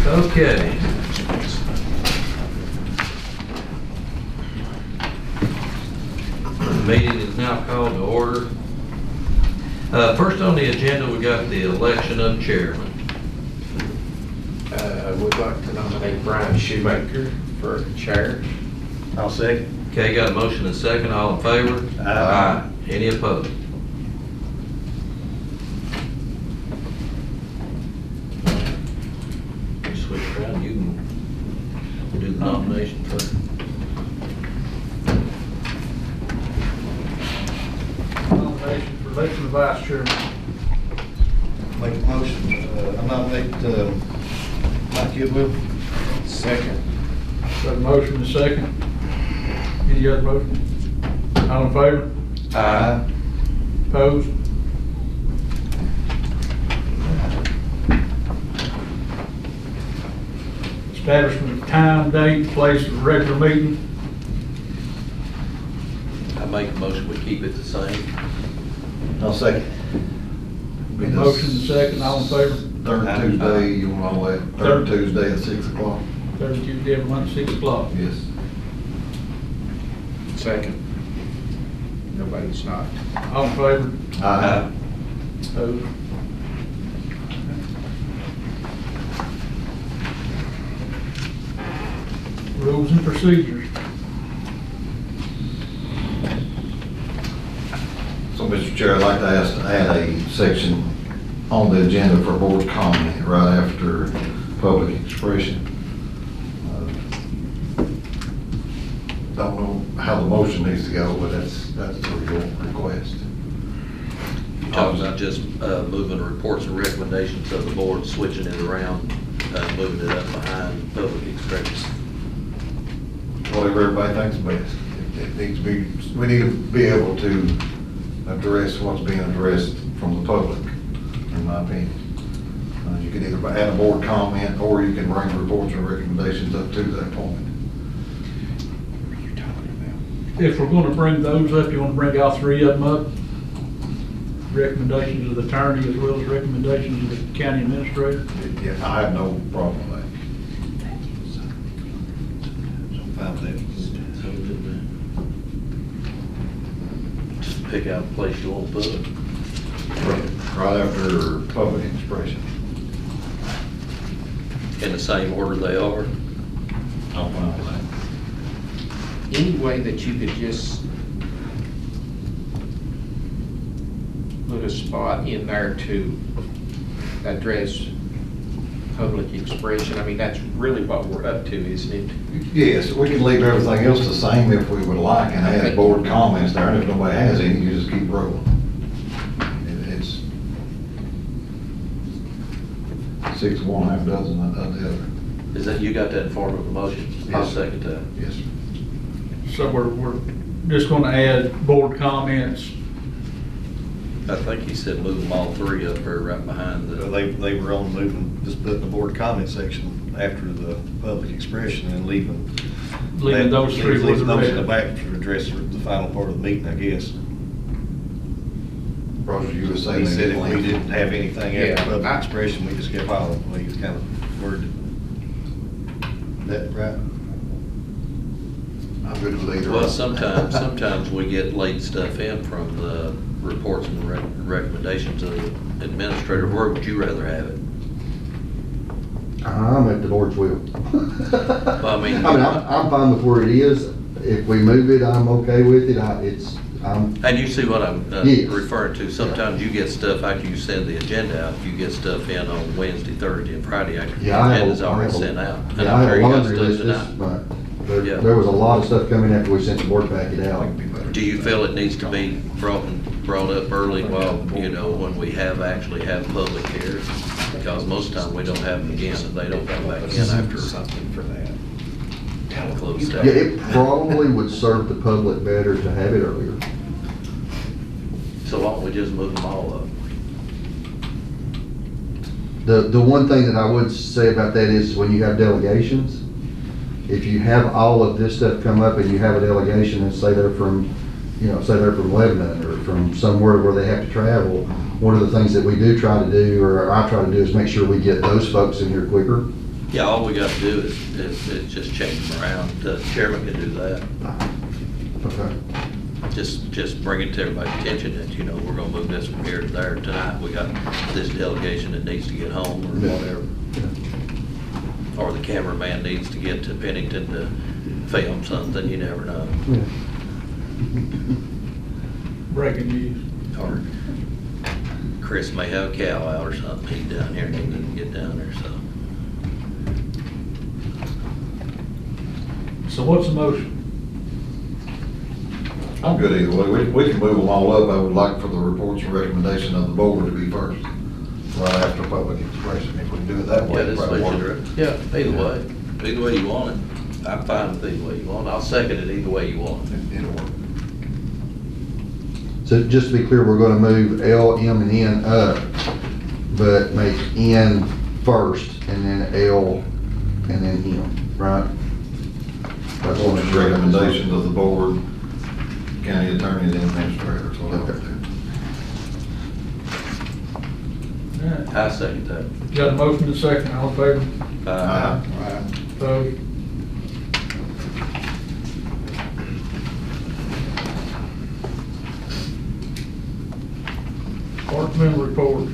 Okay. The meeting is now called to order. First on the agenda, we got the election of chairman. Would like to nominate Brian Shoemaker for chair. I'll second. Okay, got a motion and second. All in favor? Aye. Any opposed? Switch around. You can do the nomination first. Nomination for election of vice chairman. Make a motion, I nominate Mike Goodwill. Second. Got a motion and a second. Any other motion? All in favor? Aye. Opposed? Establishment of time, date, place of regular meeting. I make a motion, we keep it the same. I'll second. Got a motion and a second. All in favor? Third Tuesday, you want all that, third Tuesday at 6 o'clock? Third Tuesday every month, 6 o'clock. Yes. Second. Nobody's not. All in favor? Aye. Opposed? Rules and procedures. So, Mr. Chair, I'd like to ask to add a section on the agenda for board comment right after public expression. Don't know how the motion needs to go, but that's the real request. You talking about just moving reports and recommendations of the board, switching it around, moving it up behind public expression. Whatever everybody thinks best. It needs to be, we need to be able to address what's being addressed from the public, in my opinion. You can either add a board comment, or you can bring reports and recommendations up to that point. If we're gonna bring those up, you wanna bring all three of them up? Recommendations of the attorney as well as recommendations of the county administrator? Yeah, I have no problem with Fine with Just pick out a place you want to put it. that. Right after public expression. In the same order they are. I'm fine with that. Any way that you could just put a spot in there to address public expression? I mean, that's really what we're up to, isn't it? Yes, we can leave everything else the same if we would like, and add board comments there, and if nobody has any, you just keep rolling. It's 6 of one, half dozen of the other. Is that, you got that in form of a motion? I'll Yes. second that. Yes, sir. So we're just gonna add board comments. I think he said move them all three up there right behind that. the, They were on moving, just putting the board comment section after the public expression and leaving. Those three Leaving with the those in the red. back to address the final part of the meeting, I guess. Roger, you were saying. He they said if didn't we leave. didn't have anything Yeah, after public I- expression, we just kept following, he was kind of worded. That right? I'm good with either. well, sometimes we get late stuff in from the reports and recommendations of the administrator. Where would you rather have it? I'm at the board's will. I mean- I'm fine with where it is. If we move it, I'm okay with it. And you see what I'm Yes. referring to. Sometimes you get stuff after you send the agenda out. You get stuff in on Wednesday, Thursday, and Friday after the agenda's already sent out. And Yeah, I I'm have sure a you got laundry stuff list this tonight. month. Yeah. There was a lot of stuff coming after we sent the board packet out. Do you feel it needs to be brought up early while, when we actually have public here? Because most of the time we don't have them again, and they don't come back in after Something for that. closed Yeah, out. it probably would serve the public better to have it earlier. So why don't we just move them all up? The one thing that I would say about that is when you have delegations, if you have all of this stuff come up and you have a delegation and say they're from Lebanon or from somewhere where they have to travel, one of the things that we do try to do, or I try to do, is make sure we get those folks in here quicker. Yeah, all we got to do is just change them around. The chairman can do that. Okay. Just bring it to everybody's attention that, you know, we're gonna move this from here to there tonight. We got this delegation that needs to get home or Yeah. whatever. Or the cameraman needs to get to Pennington to film something, you never know. Yeah. Breaking news. Or Chris may have a cow out or something. He's down here and he needs to get down there, so. So what's the motion? I'm good either way. We can move them all up. I would like for the reports and recommendation of the board to be first, right after public expression. If we can do it that Yeah, way. this probably way, work. yeah, either way. Either way you want it. I'm fine with either way you want it. I'll second it either way you want it. It'll work. So just to be clear, we're gonna move L, M, and N up, but make N first, and then L, and then M, right? That's what Reports and recommendations of the board, county attorney, and administrator. So Okay. All right. I second that. Got a motion and a second, all in favor? Opposed? Departmental report.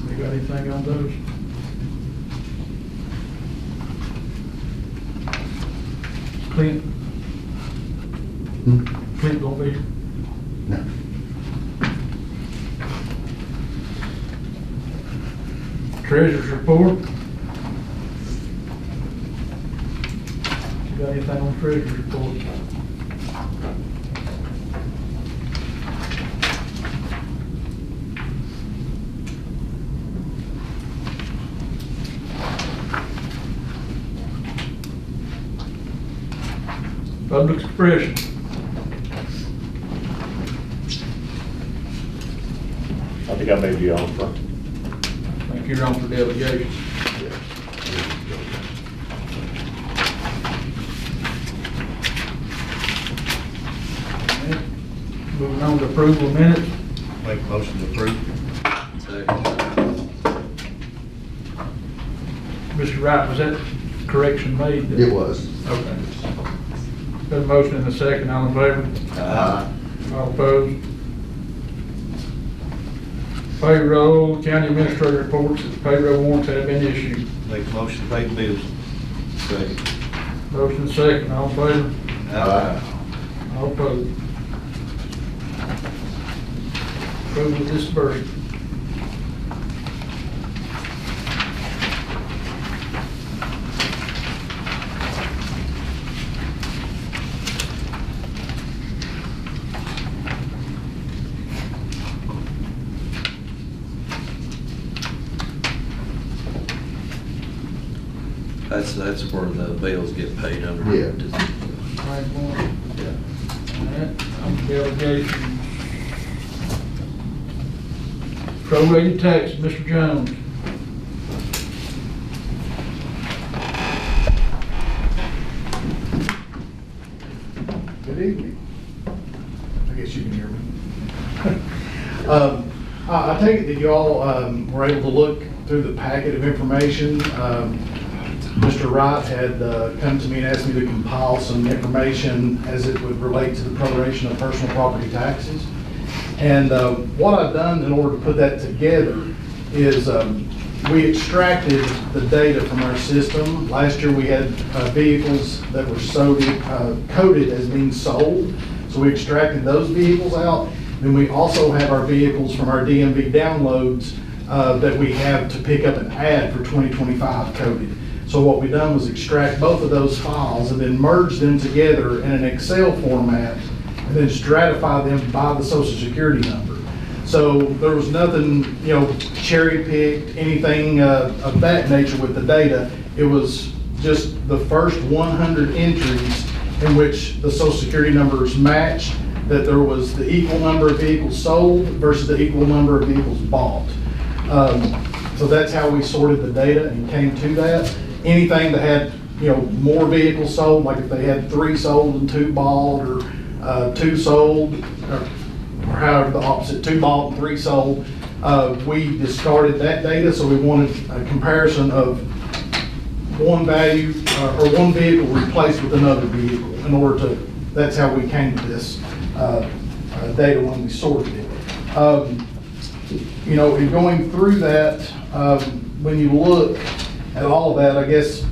You got anything on those? Clint? Hmm? Clint gonna be here? No. Treasurer's report. You got anything on treasurer's report? Public expression. I think I may be on for. I think you're on for delegation. Moving on to approval of minutes. Make a motion to approve. Second. Mr. Wright, was that correction made? It was. Okay. Got a motion and a second, all in favor? All opposed? Payroll, county administrator reports that payroll warrants have been issued. Make a motion to pay the bills. Second. Motion and second, all in favor? All opposed? Approval of disbursement. That's where the bills get paid under. Yeah. Right, one. Yeah. All right, on delegation. Prorated tax, Mr. Jones. Good evening. I guess you can hear me. I take it that you all were able to look through the packet of information. Mr. Wright had come to me and asked me to compile some information as it would relate to the proration of personal property taxes. And what I've done in order to put that together is we extracted the data from our system. Last year we had vehicles that were coded as being sold. So we extracted those vehicles out. Then we also have our vehicles from our DMV downloads that we have to pick up and add for 2025 coded. So what we've done was extract both of those files and then merge them together in an Excel format and then stratify them by the Social Security number. So there was nothing, cherry picked, anything of that nature with the data. It was just the first 100 entries in which the Social Security numbers matched. that there was the equal number of vehicles sold versus the equal number of vehicles bought. So that's how we sorted the data and came to that. Anything that had, more vehicles sold, like if they had 3 sold and 2 bought, or 2 sold, or however the opposite, 2 bought and 3 sold, we discarded that data, so we wanted a comparison of one value, or one vehicle replaced with another vehicle in order to, that's how we came to this data when we sorted it. In going through that, when you look at all of that, I guess,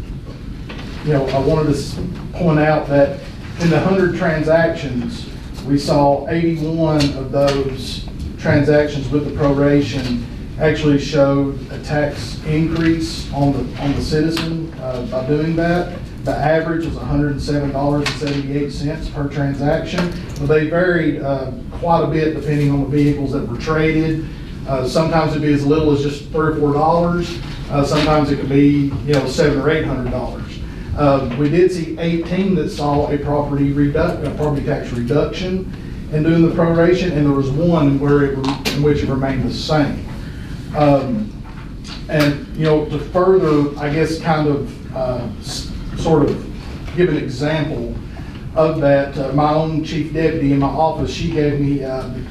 I wanted to point out that in the 100 transactions, we saw 81 of those transactions with the proration actually showed a tax increase on the citizen by doing that. The average was $107.78 per transaction, but they varied quite a bit depending on the vehicles that were traded. Sometimes it'd be as little as just $3 or $4. Sometimes it could be, $700 or $800. We did see 18 that saw a property tax reduction in doing the proration, and there was one in which it remained the same. To further, I guess, kind of sort of give an example of that, my own chief deputy in my office, she gave me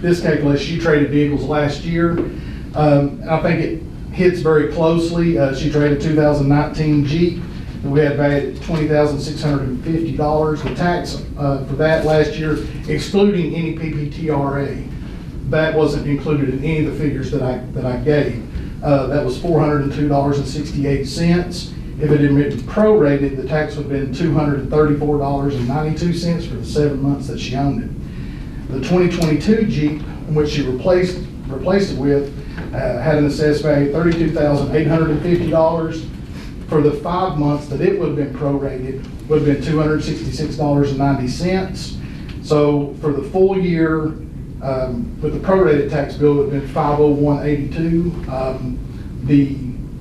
this calculation. She traded vehicles last year. And I think it hits very closely. She traded 2019 Jeep that we had valued at $20,650. The tax for that last year, excluding any PPTRA, that wasn't included in any of the figures that I gave. That was $402.68. If it had been prorated, the tax would have been $234.92 for the 7 months that she owned it. The 2022 Jeep, in which she replaced it with, had an assessed value of $32,850. For the 5 months that it would have been prorated, would have been $266.90. So for the full year, with the prorated tax bill, it would have been $501.82. The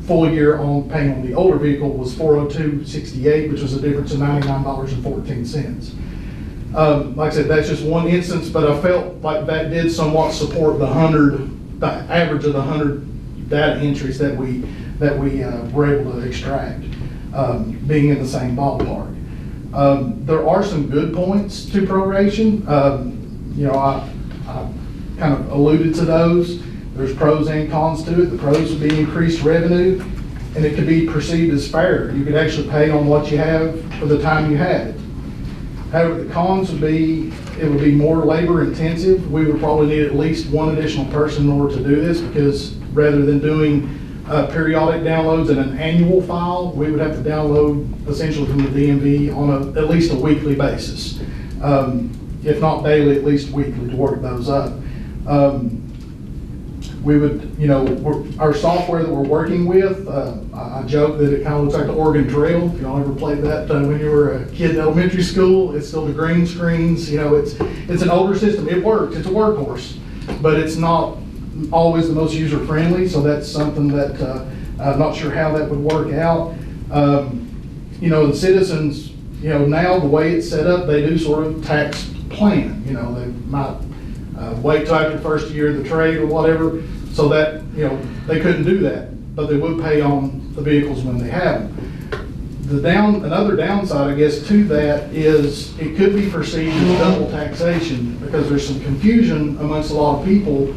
full year on paying on the older vehicle was $402.68, which was a difference of $99.14. Like I said, that's just one instance, but I felt like that did somewhat support the average of the 100 data entries that we were able to extract, being in the same ballpark. There are some good points to proration. I kind of alluded to those. There's pros and cons to it. The pros would be increased revenue, and it could be perceived as fair. You could actually pay on what you have for the time you had it. However, the cons would be, it would be more labor intensive. We would probably need at least one additional person in order to do this, because rather than doing periodic downloads in an annual file, we would have to download essentially from the DMV on at least a weekly basis. If not daily, at least weekly, to work those up. We would, our software that we're working with, I joke that it kind of looks like the Oregon Trail. If y'all ever played that when you were a kid in elementary school, it's still the green screens. It's an older system. It works. It's a workhorse, but it's not always the most user-friendly. So that's something that I'm not sure how that would work out. The citizens, now the way it's set up, they do sort of tax plan. They might wait till after the first year of the trade or whatever, so that, they couldn't do that, but they would pay on the vehicles when they have them. Another downside, I guess, to that is it could be perceived as double taxation, because there's some confusion amongst a lot of people.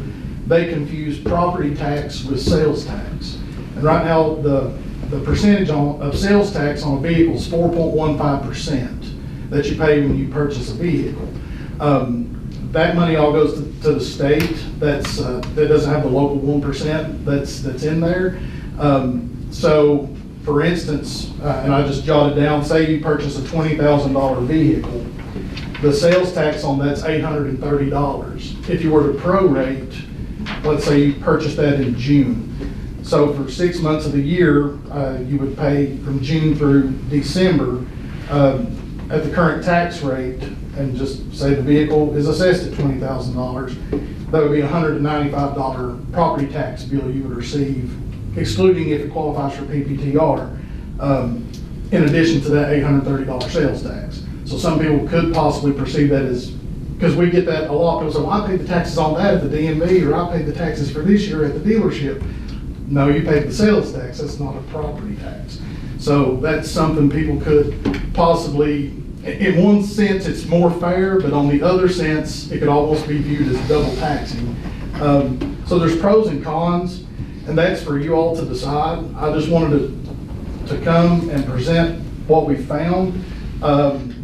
They confuse property tax with sales tax. And right now, the percentage of sales tax on a vehicle is 4.15% that you pay when you purchase a vehicle. That money all goes to the state. That doesn't have the local 1% that's in there. So, for instance, and I just jotted down, say you purchase a $20,000 vehicle, the sales tax on that's $830. If you were to prorate, let's say you purchased that in June. So for 6 months of the year, you would pay from June through December at the current tax rate, and just say the vehicle is assessed at $20,000, that would be a $195 property tax bill you would receive, excluding if it qualifies for PPTR, in addition to that $830 sales tax. So some people could possibly perceive that as because we get that a lot, people say, well, I paid the taxes on that at the DMV, or I paid the taxes for this year at the dealership. No, you paid the sales tax, that's not a property tax. So that's something people could possibly, in one sense, it's more fair, but on the other sense, it could almost be viewed as double taxing. So there's pros and cons, and that's for you all to decide. I just wanted to come and present what we found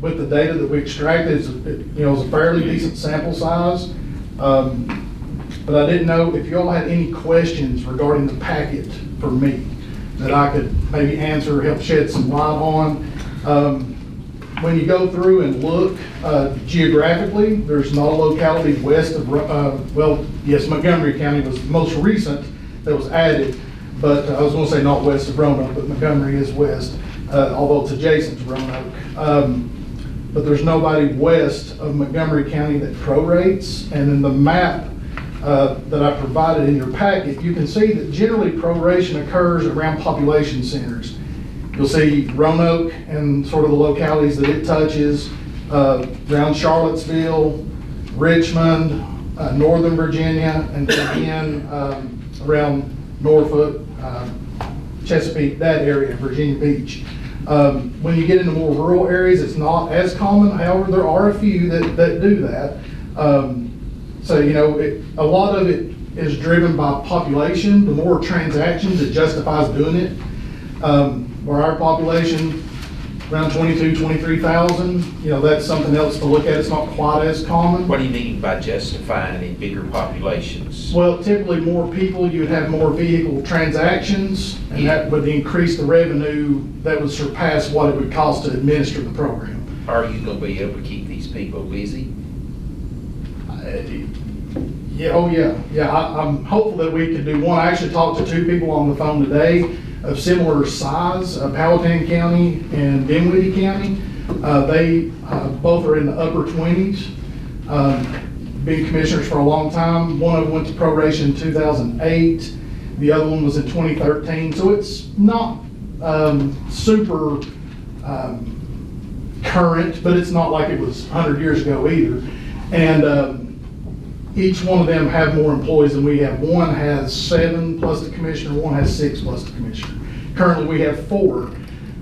with the data that we extracted. It's a fairly decent sample size. But I didn't know if you all had any questions regarding the packet for me that I could maybe answer, help shed some light on. When you go through and look geographically, there's not a locality west of, well, yes, Montgomery County was the most recent that was added, but I was going to say not west of Roanoke, but Montgomery is west, although it's adjacent to Roanoke. But there's nobody west of Montgomery County that prorates, and in the map that I provided in your packet, you can see that generally proration occurs around population centers. You'll see Roanoke and sort of the localities that it touches, around Charlottesville, Richmond, Northern Virginia, and again around Norfolk, Chesapeake, that area, Virginia Beach. When you get into more rural areas, it's not as common. However, there are a few that do that. So, a lot of it is driven by population. The more transactions, it justifies doing it. Where our population, around 23,000, that's something else to look at. It's not quite as common. What do you mean by justifying in bigger populations? Well, typically more people, you'd have more vehicle transactions, and that would increase the revenue that would surpass what it would cost to administer the program. Are you going to be able to keep these people busy? Yeah, oh yeah. Yeah, I'm hopeful that we can do one. I actually talked to two people on the phone today of similar size, Powhatan County and Dinwiddie County. They both are in the upper 20s, been commissioners for a long time. One of them went to proration in 2008. The other one was in 2013. So it's not super current, but it's not like it was 100 years ago either. And each one of them have more employees than we have. One has 7 plus the commissioner, one has 6 plus the commissioner. Currently, we have 4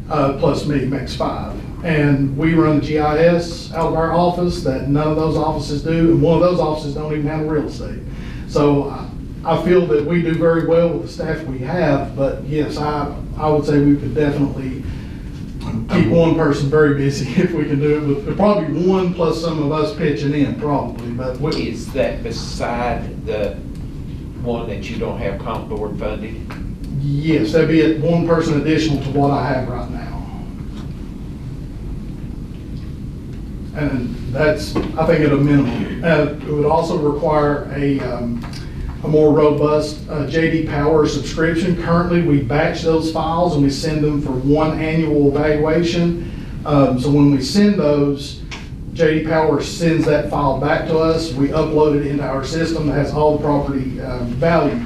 plus me, makes 5. And we run the GIS out of our office that none of those offices do, and one of those offices don't even handle real estate. So I feel that we do very well with the staff we have, but yes, I would say we could definitely keep one person very busy if we can do it, with probably 1 plus some of us pitching in, probably. But Is that beside the one that you don't have comp board funded? yes, that'd be 1 person additional to what I have right now. And that's, I think, at a minimum. It would also require a more robust J.D. Power subscription. Currently, we batch those files and we send them for 1 annual evaluation. So when we send those, J.D. Power sends that file back to us. We upload it into our system that has all the property value.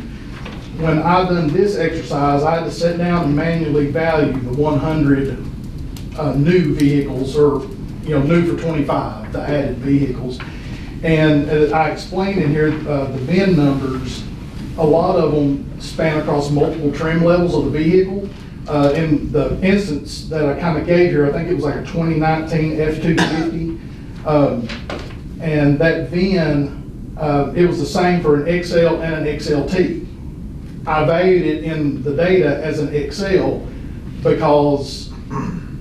When I've done this exercise, I had to sit down and manually value the 100 new vehicles, or new for 25, the added vehicles. And as I explained in here, the VIN numbers, a lot of them span across multiple trim levels of the vehicle. In the instance that I kind of gave here, I think it was like a 2019 F-250. And that VIN, it was the same for an XL and an XLT. I valued it in the data as an XL because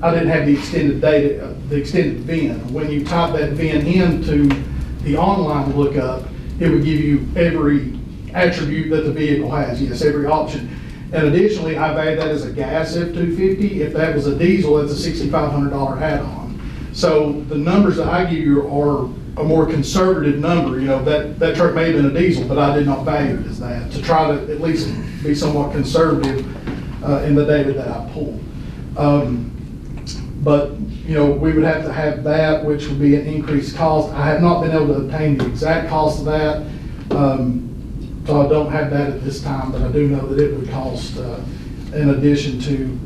I didn't have the extended data, the extended VIN. When you type that VIN into the online lookup, it would give you every attribute that the vehicle has, yes, every option. And additionally, I valued that as a gas F-250. If that was a diesel, that's a $6,500 add-on. So the numbers that I give you are a more conservative number. That truck may have been a diesel, but I did not value it as that, to try to at least be somewhat conservative in the data that I pulled. But we would have to have that, which would be an increased cost. I have not been able to obtain the exact cost of that, so I don't have that at this time, but I do know that it would cost in addition to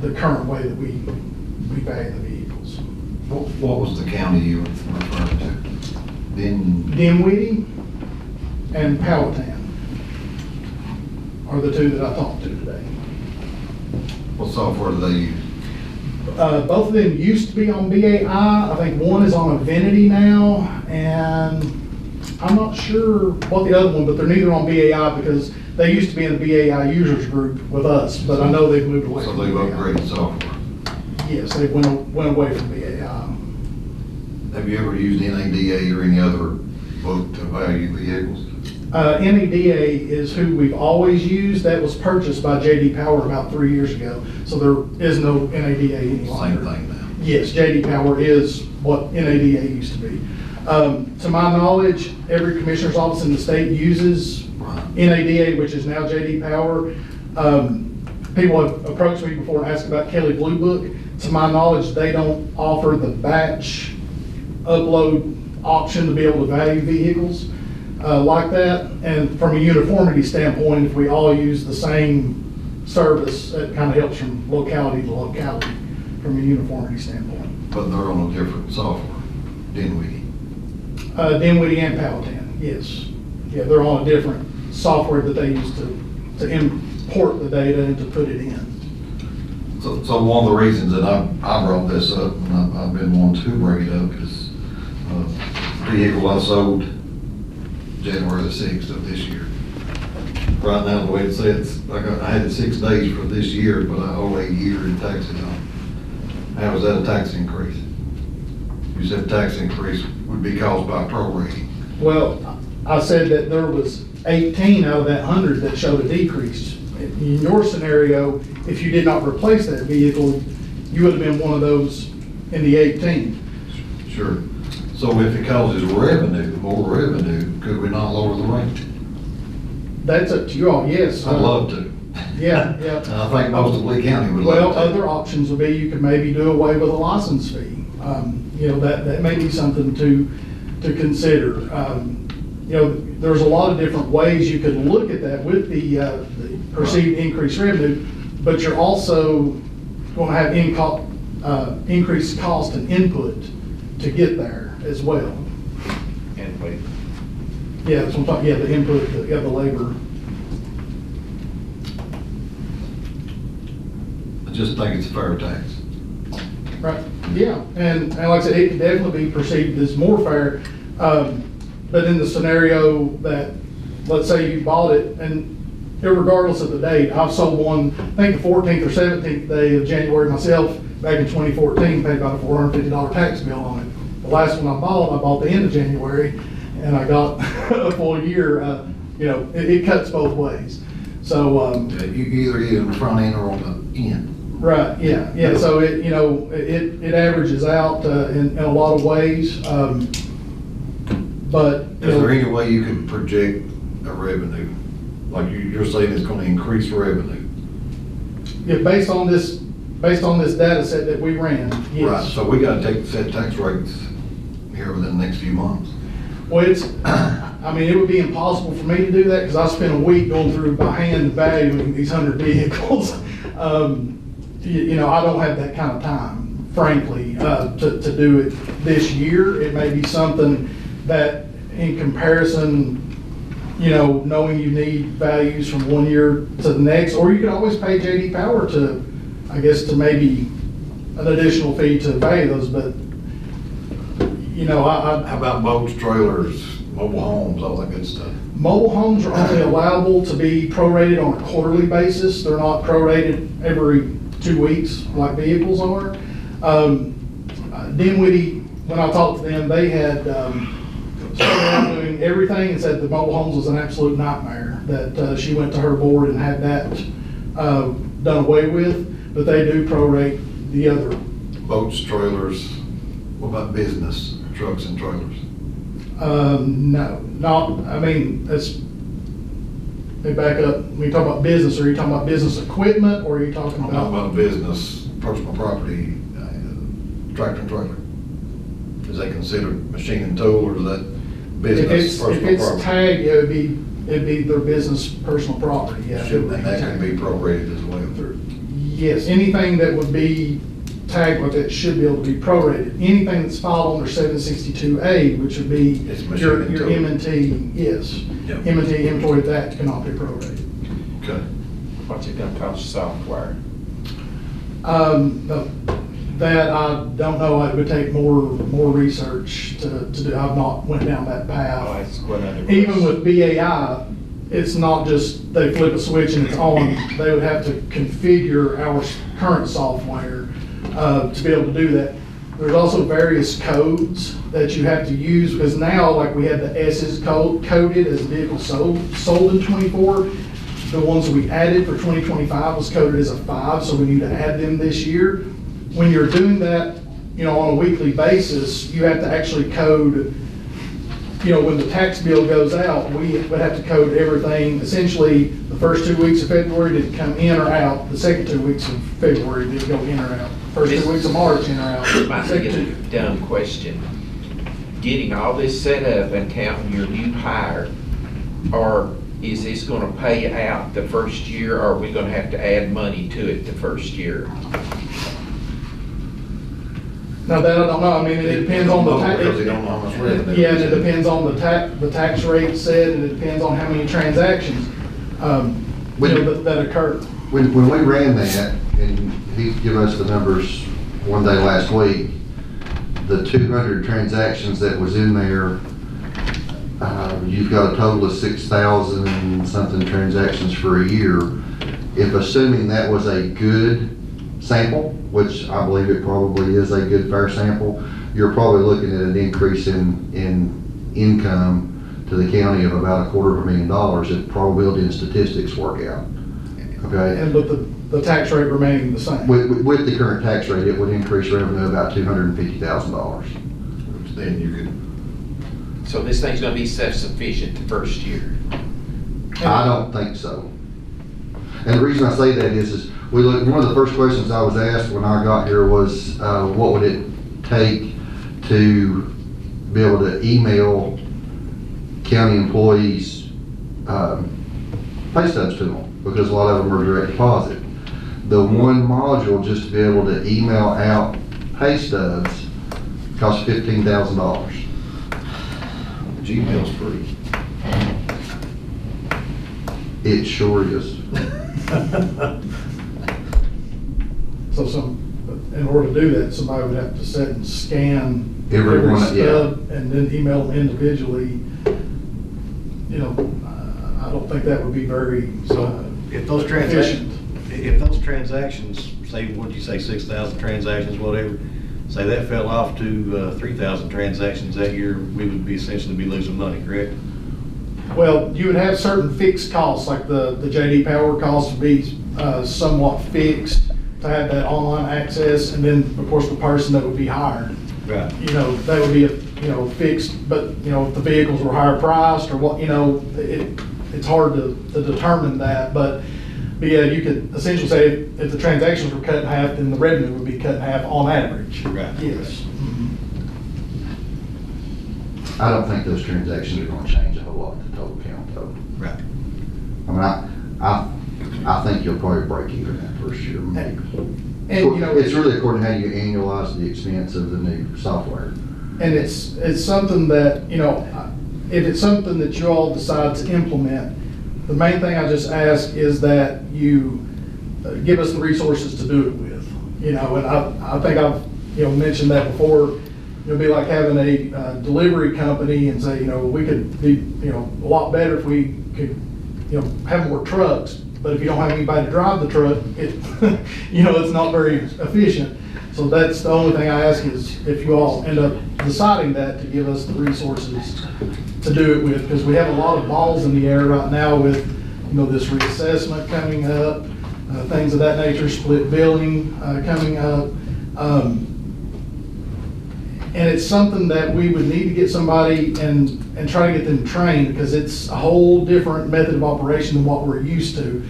the current way that we value the vehicles. What was the county you were referring to? Then, Dinwiddie and Powhatan are the two that I talked to today. what software do they use? Both of them used to be on BAI. I think one is on Avinity now, and I'm not sure what the other one, but they're neither on BAI because they used to be in the BAI users group with us, but I know they've moved away So from they've BAI. upgraded software. Yes, they went away from BAI. Have you ever used NADA or any other book to value vehicles? NADA is who we've always used. That was purchased by JD Power about 3 years ago, so there is no NADA any longer. Same thing now. Yes, JD Power is what NADA used to be. To my knowledge, every commissioner's office in the state uses Right. NADA, which is now JD Power. People have approached me before and asked about Kelly Blue Book. To my knowledge, they don't offer the batch upload option to be able to value vehicles like that. And from a uniformity standpoint, if we all use the same service, it kind of helps from locality to locality from a uniformity standpoint. But they're on a different software, Dinwiddie. Dinwiddie and Powhatan, yes. Yeah, they're on a different software that they use to import the data and to put it in. So one of the reasons that I brought this up, and I've been wanting to bring it up, is vehicle I sold January the 6th of this year. Right now, the way it says, I had 6 days for this year, but I owe a year in taxes on. How was that a tax increase? You said tax increase would be caused by prorating. Well, I said that there was 18 out of that 100 that showed a decrease. In your scenario, if you did not replace that vehicle, you would have been one of those in the 18. Sure. So if it causes revenue, more revenue, could we not lower the rate? That's up to you all, yes. I'd love to. Yeah, And yeah. I think most of Lee County would Well, love to. other options would be you could maybe do away with a license fee. You know, that may be something to consider. You know, there's a lot of different ways you could look at that with the perceived increased revenue, but you're also going to have increased cost and input to get there as well. And wait, Yeah, that's what I'm talking, yeah, the input, the labor. I just think it's a fair tax. Right, yeah, and like I said, it can definitely be perceived as more fair, but in the scenario that, let's say you bought it, and irregardless of the date, I've sold one, I think the 14th or 17th day of January myself, back in 2014, paid about a $450 tax bill on it. The last one I bought the end of January, and I got a full year, you know, it cuts both ways. So, You either get it in the front end or on the end. right, yeah, so it, you know, it averages out in a lot of ways, but. you Is know, there any way you can project a revenue? Like you're saying it's gonna increase revenue? Yeah, based on this data set that we ran, Right, yes. so we gotta take the set tax rates here within the next few months. Well, I mean, it would be impossible for me to do that because I spent a week going through by hand valuing these 100 vehicles. You know, I don't have that kind of time, frankly, to do it this year. It may be something that in comparison, you know, knowing you need values from one year to the next, or you could always pay JD Power to, I guess, to maybe an additional fee to value those, but, you know, How about boats, trailers, mobile homes, all that good stuff? mobile homes are only allowable to be prorated on a quarterly basis. They're not prorated every 2 weeks like vehicles are. Dinwiddie, when I talked to them, they had started out doing everything and said the mobile homes was an absolute nightmare, that she went to her board and had that done away with, but they do prorate the other. Boats, trailers, what about business, trucks and trailers? No, not, I mean, that's, they back up, when you talk about business, are you talking about business equipment, or are you talking I'm talking about? about business, personal property, tractor and trailer. Is that considered machine and tool, or is that If business, it's personal property? tagged, yeah, it'd be their business personal property, yeah. And that can be prorated as well. Yes, anything that would be tagged with it should be able to be prorated. Anything that's filed under 762A, which would be It's your machine your M&T, yes. Yep. M&T inventory that cannot be prorated. Okay. What's it gonna cost software? That I don't know, it would take more research to do, I've not went down that Oh, path. that's one other. Even with BAI, it's not just they flip a switch and it's on, they would have to configure our current software to be able to do that. There's also various codes that you have to use, because now, like we had the S's coded as vehicles sold in '24. The ones we added for 2025 was coded as a 5, so we need to add them this year. When you're doing that, on a weekly basis, you have to actually code, when the tax bill goes out, we would have to code everything. Essentially, the first 2 weeks of February did it come in or out, the second 2 weeks of February did it go in or out. First 2 weeks of March in or out. Might be a dumb question. Getting all this set up and counting your new hire, or is this gonna pay out the first year, or are we gonna have to add money to it the first year? Now that I don't know, I mean, it depends on the tax. Because they don't know how much revenue. Yeah, and it depends on the tax rate set, and it depends on how many transactions, that occur. When we ran that, and he gave us the numbers one day last week, the 200 transactions that was in there, you've got a total of 6,000 and something transactions for a year. If assuming that was a good sample, which I believe it probably is a good fair sample, you're probably looking at an increase in income to the county of about $250,000 if probability and statistics work out. Okay? And with the tax rate remaining the same. With the current tax rate, it would increase revenue about $250,000. Then you could, So this thing's gonna be self-sufficient the first year? I don't think so. And the reason I say that is one of the first questions I was asked when I got here was, what would it take to be able to email county employees, pay stubs to them, because a lot of them are direct deposit. The one module just to be able to email out pay stubs costs $15,000. Gmail's free. It sure is. So in order to do that, somebody would have to sit and scan Every every one, yeah. stub and then email them individually. I don't think that would be very If those efficient. transactions, say, what'd you say, 6,000 transactions, whatever, say that fell off to 3,000 transactions that year, we would be essentially be losing money, correct? Well, you would have certain fixed costs, like the JD Power costs would be somewhat fixed to have that online access, and then, of course, the person that would be hired. Right. That would be, fixed, but, if the vehicles were higher priced or what, it's hard to determine that, but yeah, you could essentially say if the transactions were cut in half, then the revenue would be cut in half on average. Right. Yes. I don't think those transactions are gonna change a whole lot to total count though. Right. I mean, I think you'll probably break even that first year, maybe. And, It's really according to how you annualize the expense of the new software. And it's something that, if it's something that you all decide to implement, the main thing I just ask is that you give us the resources to do it with. And I think I've, mentioned that before. It'd be like having a delivery company and say, we could be, a lot better if we could, have more trucks. But if you don't have anybody to drive the truck, it's not very efficient. So that's the only thing I ask is if you all end up deciding that, to give us the resources to do it with, because we have a lot of balls in the air right now with, this reassessment coming up, things of that nature, split billing coming up. And it's something that we would need to get somebody and try to get them trained, because it's a whole different method of operation than what we're used to.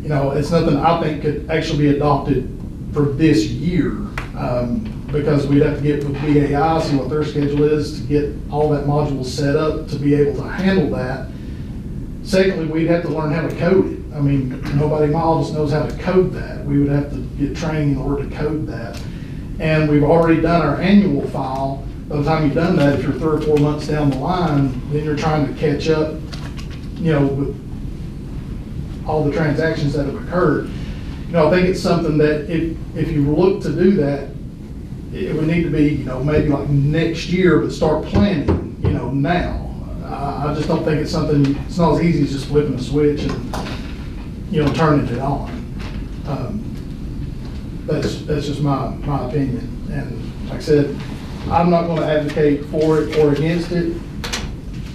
It's nothing I think could actually be adopted for this year, because we'd have to get with BAI, see what their schedule is to get all that module set up to be able to handle that. Secondly, we'd have to learn how to code it. I mean, nobody in my office knows how to code that. We would have to get training in order to code that. and we've already done our annual file. By the time you've done that, if you're 3 or 4 months down the line, then you're trying to catch up, with all the transactions that have occurred. I think it's something that if you look to do that, it would need to be, maybe like next year, but start planning, now. I just don't think it's something, it's not as easy as just flipping a switch and, turning it on. That's just my opinion. And like I said, I'm not gonna advocate for it or against it.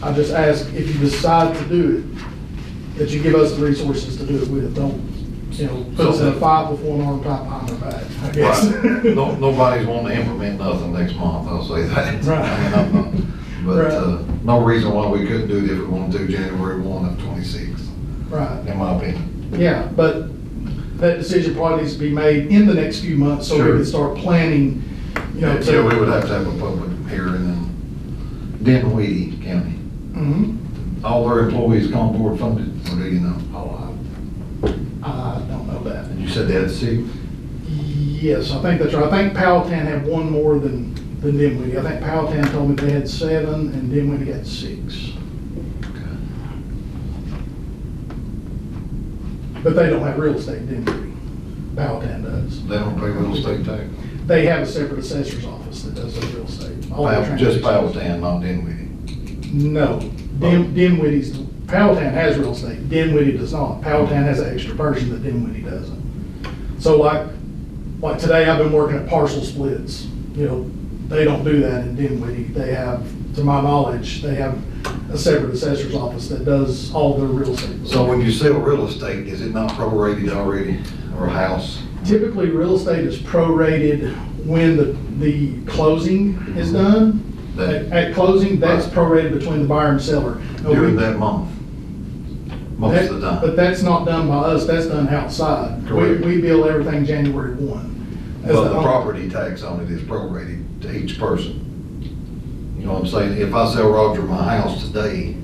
I just ask if you decide to do it, that you give us the resources to do it with. Don't, put us in a fight before an arm tied behind our back, I guess. Right. No, nobody's wanting to implement nothing next month, I'll say that. Right. I mean, I'm not, but, Right. no reason why we couldn't do it if we wanted to January 1 of 26, Right. in my opinion. Yeah, but that decision probably needs to be made in the next few months so we Sure. can start planning, Yeah, we would have to have a public hearing in Dinwiddie County. Mhm. All their employees come on board funded, or do you know? Oh, I don't know that. And you said they had 6? Yes, I think that's right. I think Powhatan had one more than Dinwiddie. I think Powhatan told me they had 7 and Dinwiddie had 6. But they don't have real estate in Dinwiddie. Powhatan does. They don't pay real estate tax? They have a separate assessor's office that does their real estate. All their Just transactions. Powhatan, not Dinwiddie. No, Dinwiddie's, Powhatan has real estate, Dinwiddie does not. Powhatan has an extra person that Dinwiddie doesn't. So like today, I've been working at parcel splits, they don't do that in Dinwiddie. They have, to my knowledge, they have a separate assessor's office that does all their real estate. So when you sell real estate, is it not prorated already, or a house? Typically, real estate is prorated when the closing is done. At closing, that's prorated between the buyer and seller. Now, During that month? Most of the But time? that's not done by us, that's done outside. Correct. We bill everything January 1. As But the owner. property tax on it is prorated to each person. You know what I'm saying? If I sell Roger my house today,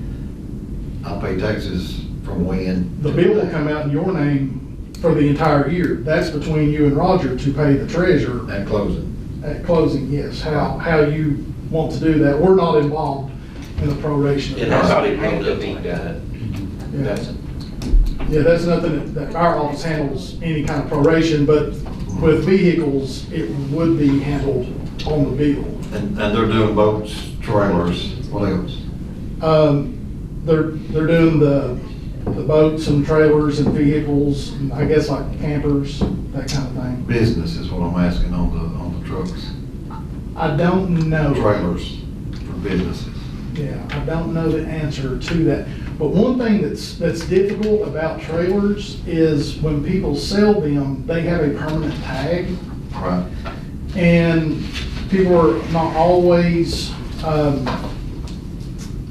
I pay taxes from when? The to bill will today. come out in your name for the entire year. That's between you and Roger to pay the treasurer At closing. at closing, yes. How you want to do that, we're not involved in the proration. It of has that. to be Had to be like that. done. Yeah. That's, Yeah, that's nothing that our office handles any kind of proration, but with vehicles, it would be handled on the bill. And they're doing boats, trailers, what else? They're doing the boats and trailers and vehicles, and I guess like campers, that kind of thing. Business is what I'm asking on the trucks. I don't know. Trailers for businesses. Yeah, I don't know the answer to that. But one thing that's difficult about trailers is when people sell them, they have a permanent tag. Right. And people are not always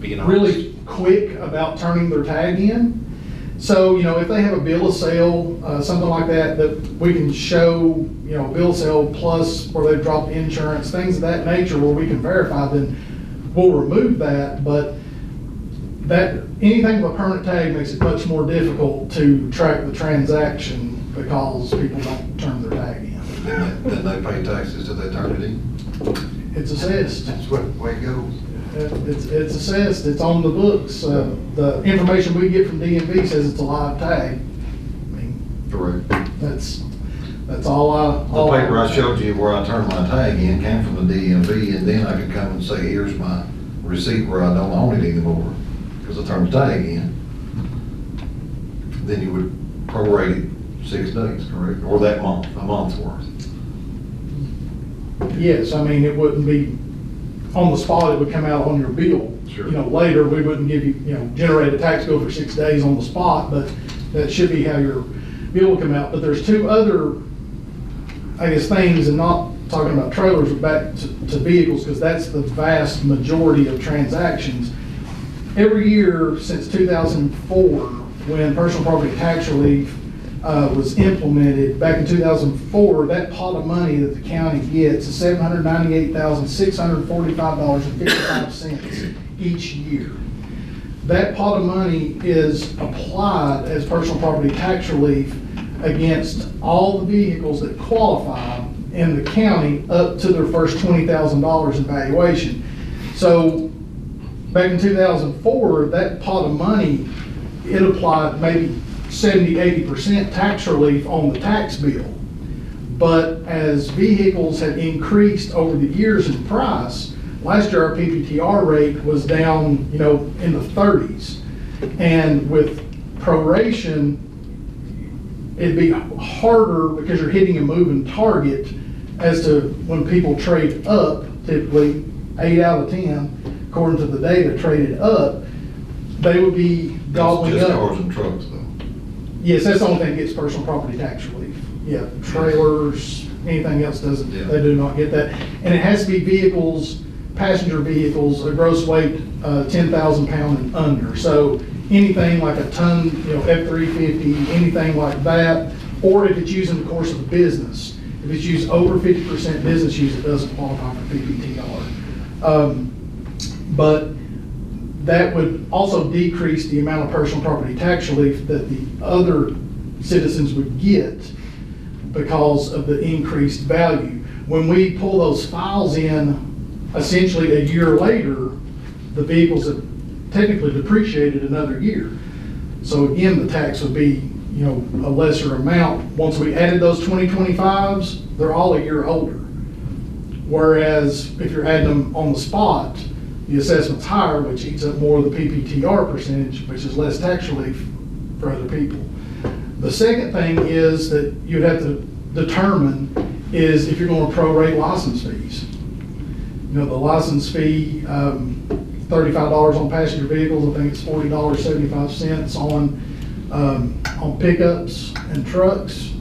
being really quick about turning their tag in. So, if they have a bill of sale, something like that we can show, a bill of sale plus where they've dropped insurance, things of that nature where we can verify, then we'll remove that. But anything with a permanent tag makes it much more difficult to track the transaction because people don't turn their tag in. Then they pay taxes till they turn it in. It's assessed. That's the way it goes. It's assessed, it's on the books. The information we get from DMV says it's a live tag. I mean, Correct. that's all I. The paper I showed you where I turned my tag in came from the DMV, and then I could come and say, here's my receipt where I don't own it anymore, because I turned the tag in. Then you would prorate it 6 days, correct? Or that month, a month's worth. Yes, I mean, it wouldn't be on the spot, it would come out on your bill. Sure. Later, we wouldn't give you, generate a tax bill for 6 days on the spot, but that should be how your bill will come out. But there's 2 other, I guess, things, and not talking about trailers, but back to vehicles, because that's the vast majority of transactions. Every year since 2004, when personal property tax relief was implemented back in 2004, that pot of money that the county gets is $798,645.55 each year. That pot of money is applied as personal property tax relief against all the vehicles that qualify in the county up to their first $20,000 in valuation. So back in 2004, that pot of money, it applied maybe 70–80% tax relief on the tax bill. But as vehicles have increased over the years in price, last year our PPTR rate was down, in the 30s. And with proration, it'd be harder because you're hitting a moving target as to when people trade up, typically 8 out of 10, according to the data, traded up, they would be gobbling Just up. cars and trucks though. Yes, that's the only thing that gets personal property tax relief. Yeah, trailers, anything else doesn't, Yeah. they do not get that. And it has to be vehicles, passenger vehicles, a gross weight, 10,000 pound and under. So anything like a ton, F-350, anything like that, or if it's used in the course of a business. If it's used over 50% business use, it doesn't qualify for PPTR. But that would also decrease the amount of personal property tax relief that the other citizens would get because of the increased value. When we pull those files in, essentially a year later, the vehicles have technically depreciated another year. So again, the tax would be, a lesser amount. Once we added those 2025s, they're all a year older. Whereas if you're adding them on the spot, the assessment's higher, which eats up more of the PPTR percentage, which is less tax relief for other people. The second thing is that you'd have to determine is if you're going to prorate license fees. The license fee, $35 on passenger vehicles, I think it's $40.75 on pickups and trucks.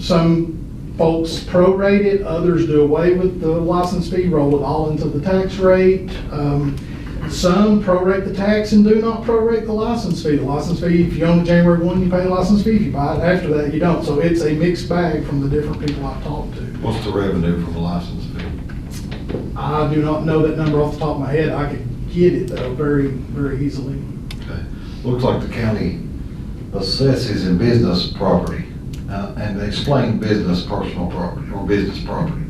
Some folks prorate it, others do away with the license fee, roll it all into the tax rate. Some prorate the tax and do not prorate the license fee. The license fee, if you own it January 1, you pay the license fee. If you buy it after that, you don't. So it's a mixed bag from the different people I've talked to. What's the revenue from the license fee? I do not know that number off the top of my head. I could get it though very, very easily. Okay. Looks like the county assesses in business property, and they explain business personal property or business property.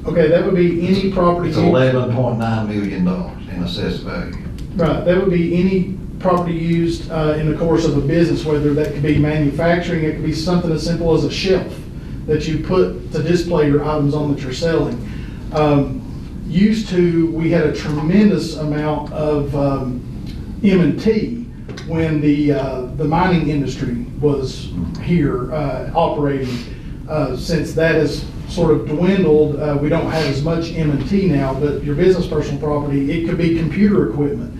Okay, that would be any property. It's $11.9 million in assessed value. Right, that would be any property used in the course of a business, whether that could be manufacturing, it could be something as simple as a shelf that you put to display your items on that you're selling. We had a tremendous amount of M&T when the mining industry was here operating. Since that has sort of dwindled, we don't have as much M&T now, but your business personal property, it could be computer equipment.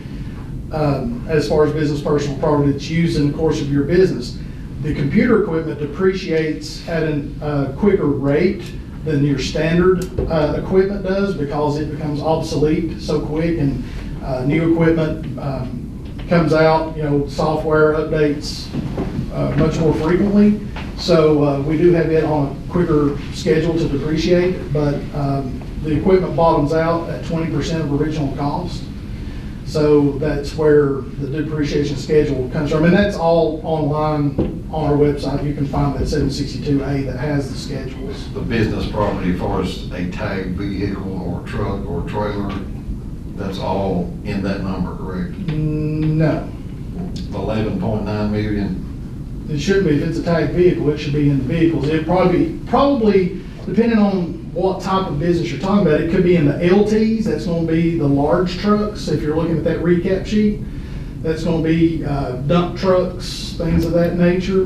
As far as business personal property that's used in the course of your business. The computer equipment depreciates at a quicker rate than your standard equipment does because it becomes obsolete so quick, and new equipment comes out, software updates much more frequently. So we do have it on a quicker schedule to depreciate, but the equipment bottoms out at 20% of original cost. So that's where the depreciation schedule comes from. And that's all online on our website. You can find that 762A that has the schedules. The business property, as far as a tagged vehicle or truck or trailer, that's all in that number, correct? No, 11.9 million. it shouldn't be. If it's a tagged vehicle, it should be in the vehicles. It probably, depending on what type of business you're talking about, it could be in the LTs. That's going to be the large trucks. If you're looking at that recap sheet, that's going to be dump trucks, things of that nature.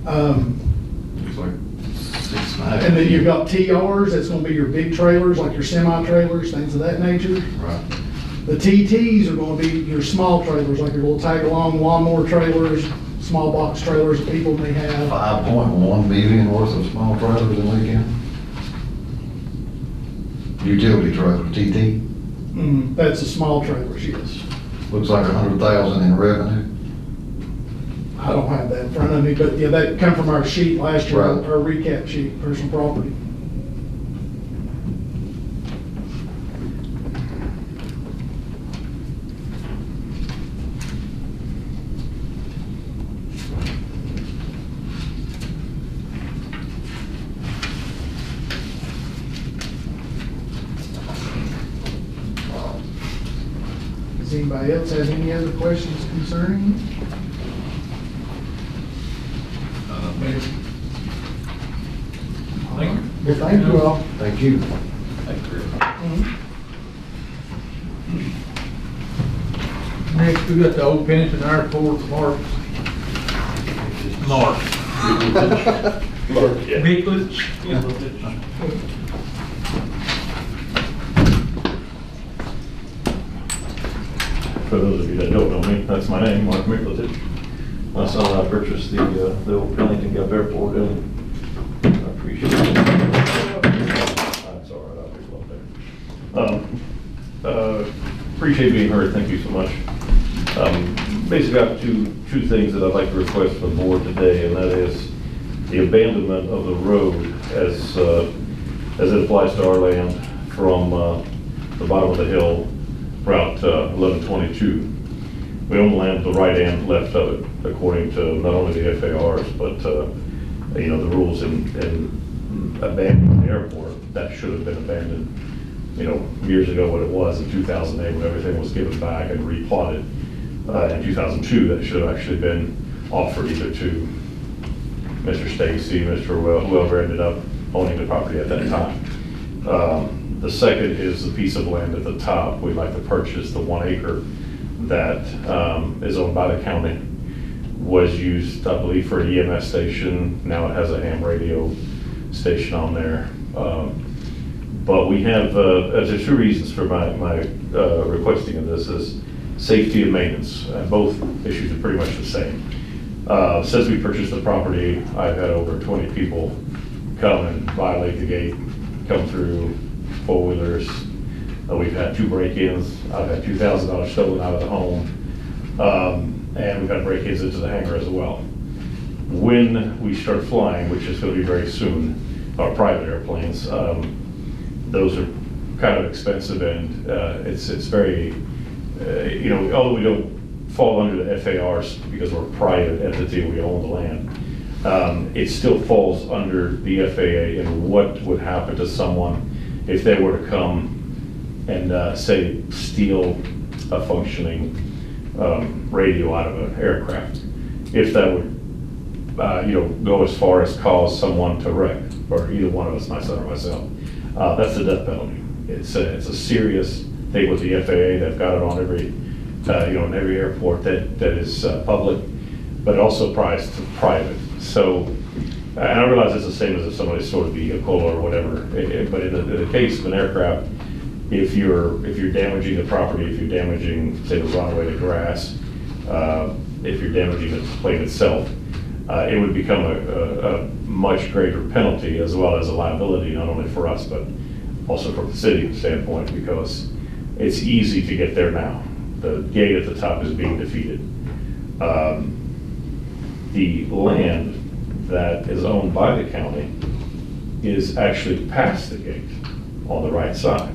Looks like 6.5. And then you've got TRs. That's going to be your big trailers, like your semi-trailers, things of that nature. Right. The TTs are going to be your small trailers, like your little tag-along lawnmower trailers, small box trailers that people may have. 5.1 million worth of small trailers in Lee County. Utility trailer, TT. That's the small trailers, yes. Looks like 100,000 in revenue. I don't have that in front of me, but yeah, that come from our sheet last year, Right. our recap sheet, personal property. Anybody else have any other questions concerning? Well, thank you all. Thank you. Next, we got the old pension airport, Mark. Nicholas. For those of you that don't know me, that's my name, Mark Miklatich. My son and I purchased the old Pennington Gap Airport, and I appreciate it. That's all right, I'll be well there. Appreciate being heard, thank you so much. Basically, I have two things that I'd like to request from the board today, and that is the abandonment of the road as it applies to our land from the bottom of the hill, Route 1122. We own the land to the right and left of it, according to not only the FARs, but the rules in abandoning the airport. That should have been abandoned, years ago when it was in 2008, when everything was given back and replotted. In 2002, that should have actually been offered either to Mr. Stacy, whoever ended up owning the property at that time. The second is the piece of land at the top. We'd like to purchase the 1 acre that is owned by the county. Was used, I believe, for an EMS station. Now it has a ham radio station on there. But we have, there's two reasons for my requesting of this is safety and maintenance. Both issues are pretty much the same. Since we purchased the property, I've had over 20 people come and violate the gate, come through, four-wheelers. We've had 2 break-ins. I've had $2,000 stolen out of the home. And we've had break-ins into the hangar as well. When we start flying, which is going to be very soon, our private airplanes, those are kind of expensive, and it's very, although we don't fall under the FARs because we're a private entity and we own the land, it still falls under the FAA and what would happen to someone if they were to come and say steal a functioning radio out of an aircraft. If that would go as far as cause someone to wreck, or either one of us, my son or myself, that's the death penalty. It's a serious thing with the FAA. They've got it on every in every airport that is public, but also private. So, and I realize it's the same as if somebody stole a vehicle or whatever. But in the case of an aircraft, if you're damaging the property, if you're damaging, say, the runway, the grass, if you're damaging the plane itself, it would become a much greater penalty as well as a liability, not only for us, but also from the city standpoint, because it's easy to get there now. The gate at the top is being defeated. The land that is owned by the county is actually past the gate on the right side,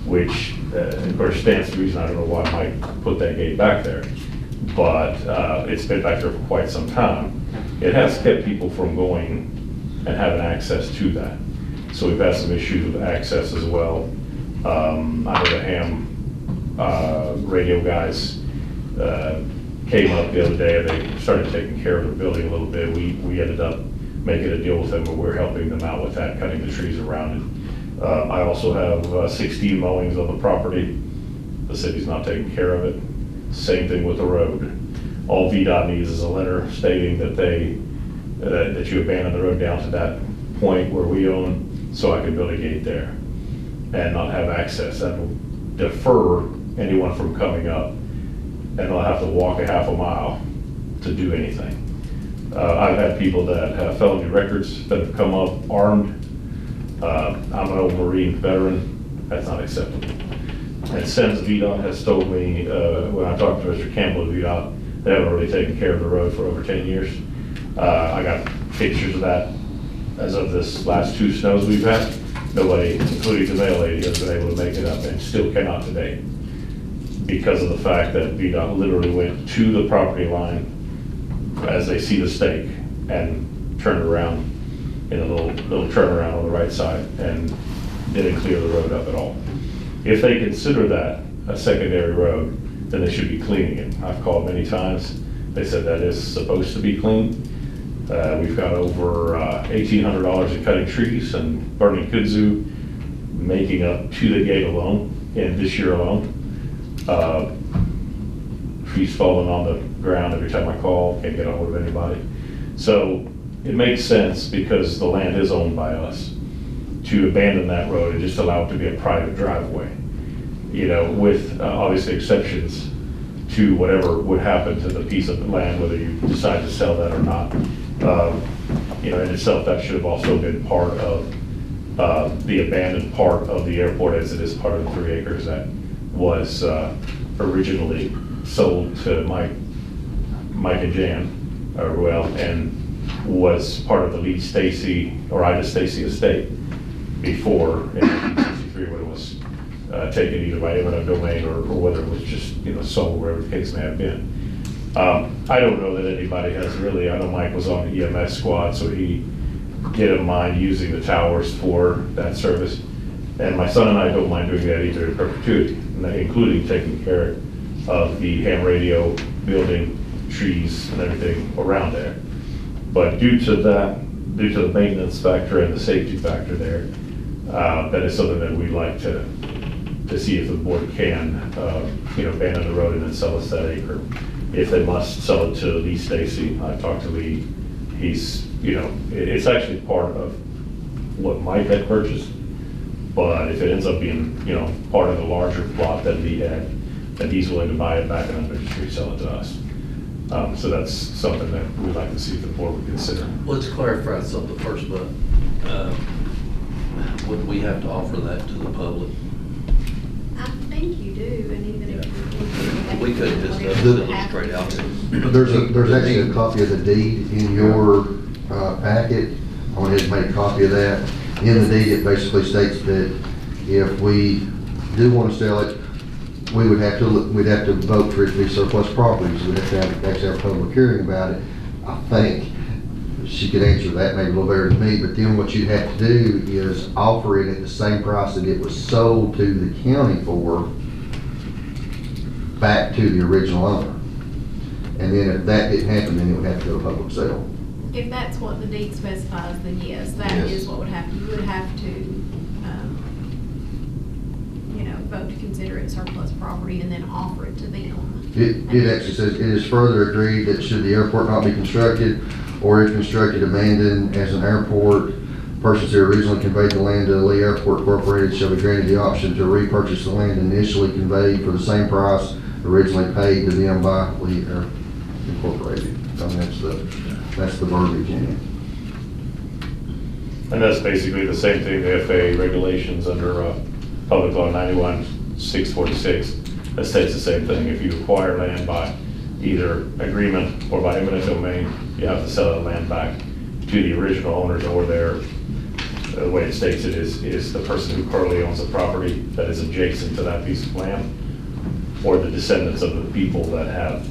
which of course stands to reason. I don't know why Mike put that gate back there, but it's been back there for quite some time. It has kept people from going and having access to that. So we've had some issues with access as well. I know the ham radio guys came up the other day and they started taking care of the building a little bit. We ended up making a deal with them where we're helping them out with that, cutting the trees around it. I also have 16 mowings on the property. The city's not taking care of it. Same thing with the road. All VDOT needs is a letter stating that that you abandon the road down to that point where we own, so I can build a gate there and not have access. That will defer anyone from coming up, and they'll have to walk a half a mile to do anything. I've had people that have felony records that have come up armed. I'm an old Marine veteran. That's not acceptable. And since VDOT has told me, when I talked to Mr. Campbell at VDOT, they haven't really taken care of the road for over 10 years. I got pictures of that as of this last 2 snows we've had. Nobody, including the mail lady, has been able to make it up, and still cannot today, because of the fact that VDOT literally went to the property line as they see the stake and turned around in a little turnaround on the right side and didn't clear the road up at all. If they consider that a secondary road, then they should be cleaning it. I've called many times. They said that is supposed to be clean. We've got over $1,800 in cutting trees and burning kudzu, making up to the gate alone, in this year alone. Trees falling on the ground every time I call, can't get a hold of anybody. So it makes sense, because the land is owned by us, to abandon that road and just allow it to be a private driveway. You know, with obviously exceptions to whatever would happen to the piece of the land, whether you decide to sell that or not. You know, in itself, that should have also been part of the abandoned part of the airport, as it is part of the 3 acres that was originally sold to Mike and Jan, and was part of the Lee Stacy or Ida Stacy estate before in 1963, when it was taken either by eminent domain or whether it was just, you know, sold, wherever the case may have been. I don't know that anybody has really, I know Mike was on the EMS squad, so he didn't mind using the towers for that service. And my son and I don't mind doing that either in perpetuity, including taking care of the ham radio building, trees and everything around there. But due to the maintenance factor and the safety factor there, that is something that we'd like to see if the board can, you know, abandon the road and then sell us that acre. If they must sell it to Lee Stacy, I talked to Lee. He's, you know, it's actually part of what Mike had purchased, but if it ends up being, you know, part of the larger plot that Lee had, then he's willing to buy it back and then resell it to us. So that's something that we'd like to see if the board would consider. Let's clarify something first, but would we have to offer that to the public? I think you do, and even if We could just you send it straight out to them. There's actually a copy of the deed in your packet. I went ahead and made a copy of that. In the deed, it basically states that if we do want to sell it, we'd have to vote for it to be surplus property, so we'd have to actually have a public hearing about it. I think she could answer that maybe a little better than me, but then what you'd have to do is offer it at the same price that it was sold to the county for, back to the original owner. And then if that didn't happen, then it would have to go to public sale. if that's what the deed specifies, then yes, that Yes. is what would happen. You would have to, you know, vote to consider it surplus property and then offer it to them. It actually says, it is further agreed that should the airport not be constructed, or if constructed, abandoned as an airport, persons who originally conveyed the land to Lee Airport Incorporated shall be granted the option to repurchase the land initially conveyed for the same price originally paid to them by Lee Air Incorporated. So that's the verbiage in it. And that's basically the same thing, the FAA regulations under Public Law 91-646, that states the same thing. If you acquire land by either agreement or by eminent domain, you have to sell the land back to the original owners, or the way it states it is the person who currently owns the property that is adjacent to that piece of land, or the descendants of the people that have,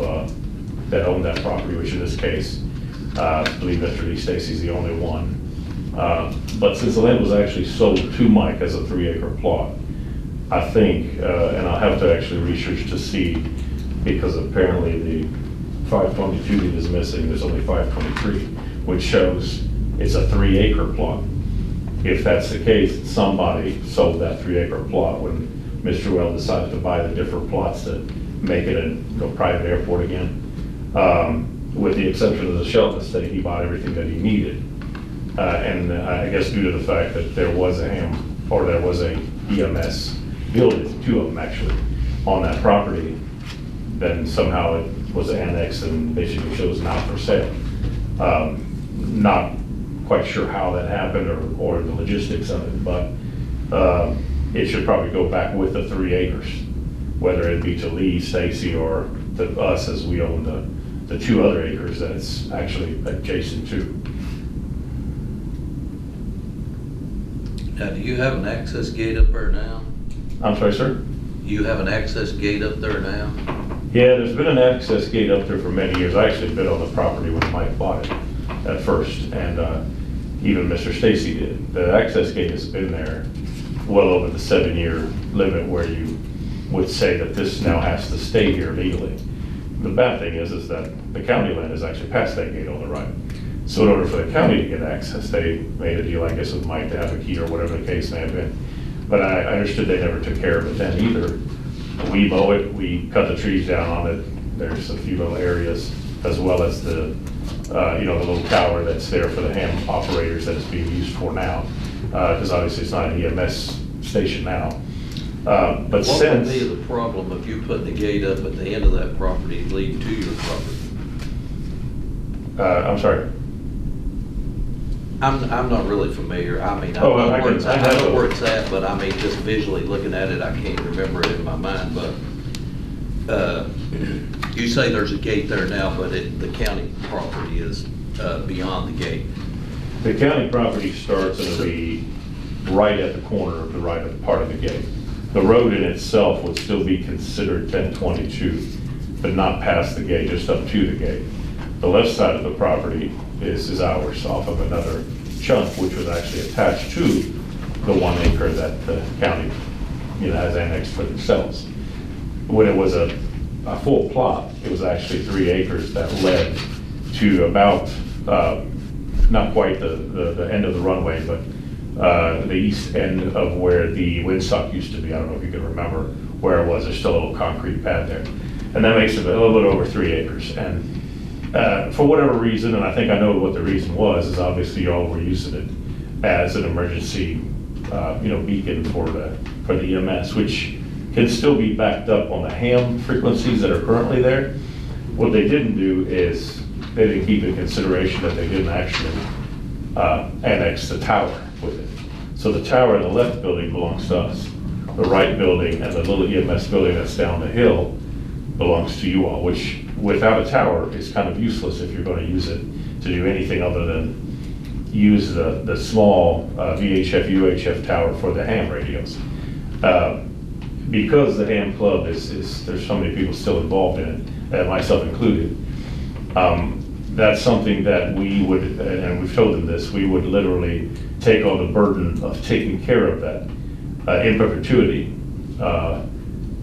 that own that property, which in this case, I believe Mr. Lee Stacy's the only one. But since the land was actually sold to Mike as a 3-acre plot, I think, and I'll have to actually research to see, because apparently the 522 deed is missing, there's only 523, which shows it's a 3-acre plot. If that's the case, somebody sold that 3-acre plot when Mr. Well decided to buy the different plots to make it a private airport again. With the exception of the Shelton estate, he bought everything that he needed. And I guess due to the fact that there was a EMS building, 2 of them actually, on that property, then somehow it was annexed and basically shows not for sale. Not quite sure how that happened or the logistics of it, but it should probably go back with the 3 acres, whether it be to Lee, Stacy, or to us, as we own the 2 other acres that it's actually adjacent to. Now, do you have an access gate up there now? I'm sorry, sir? You have an access gate up there now? Yeah, there's been an access gate up there for many years. I actually bid on the property when Mike bought it at first, and even Mr. Stacy did. The access gate has been there well over the 7-year limit where you would say that this now has to stay here legally. The bad thing is that the county land is actually past that gate on the right. So in order for the county to get access, they made a deal, I guess, with Mike to have a key or whatever the case may have been. But I understood they never took care of it then either. We mow it, we cut the trees down on it. There's a few little areas, as well as the, the little tower that's there for the ham operators that it's being used for now. Because obviously it's not an EMS station now. But What would since, be the problem if you put the gate up at the end of that property leading to your property? I'm sorry. I'm not really familiar. I mean, I Oh, know I where can- it's I at, I know know. where it's at, but I mean, just visually looking at it, I can't remember it in my mind, but, you say there's a gate there now, but the county property is, beyond the gate. The county property starts and it'll be right at the corner of the right part of the gate. The road in itself would still be considered 1022, but not past the gate, just up to the gate. The left side of the property is ours, off of another chunk, which was actually attached to the 1 acre that the county, has annexed for themselves. When it was a full plot, it was actually 3 acres that led to about, not quite the end of the runway, but the east end of where the windsock used to be. I don't know if you can remember where it was. There's still a little concrete pad there. And that makes it a little bit over 3 acres. And for whatever reason, and I think I know what the reason was, is obviously y'all were using it as an emergency, beacon for the EMS, which can still be backed up on the ham frequencies that are currently there. What they didn't do is they didn't keep in consideration that they didn't actually annex the tower with it. So the tower in the left building belongs to us. The right building and the little EMS building that's down the hill belongs to you all, which without a tower is kind of useless if you're going to use it to do anything other than use the small VHF, UHF tower for the ham radios. Because the ham club there's so many people still involved in it, myself included, that's something that we would, and we've told them this, we would literally take on the burden of taking care of that in perpetuity,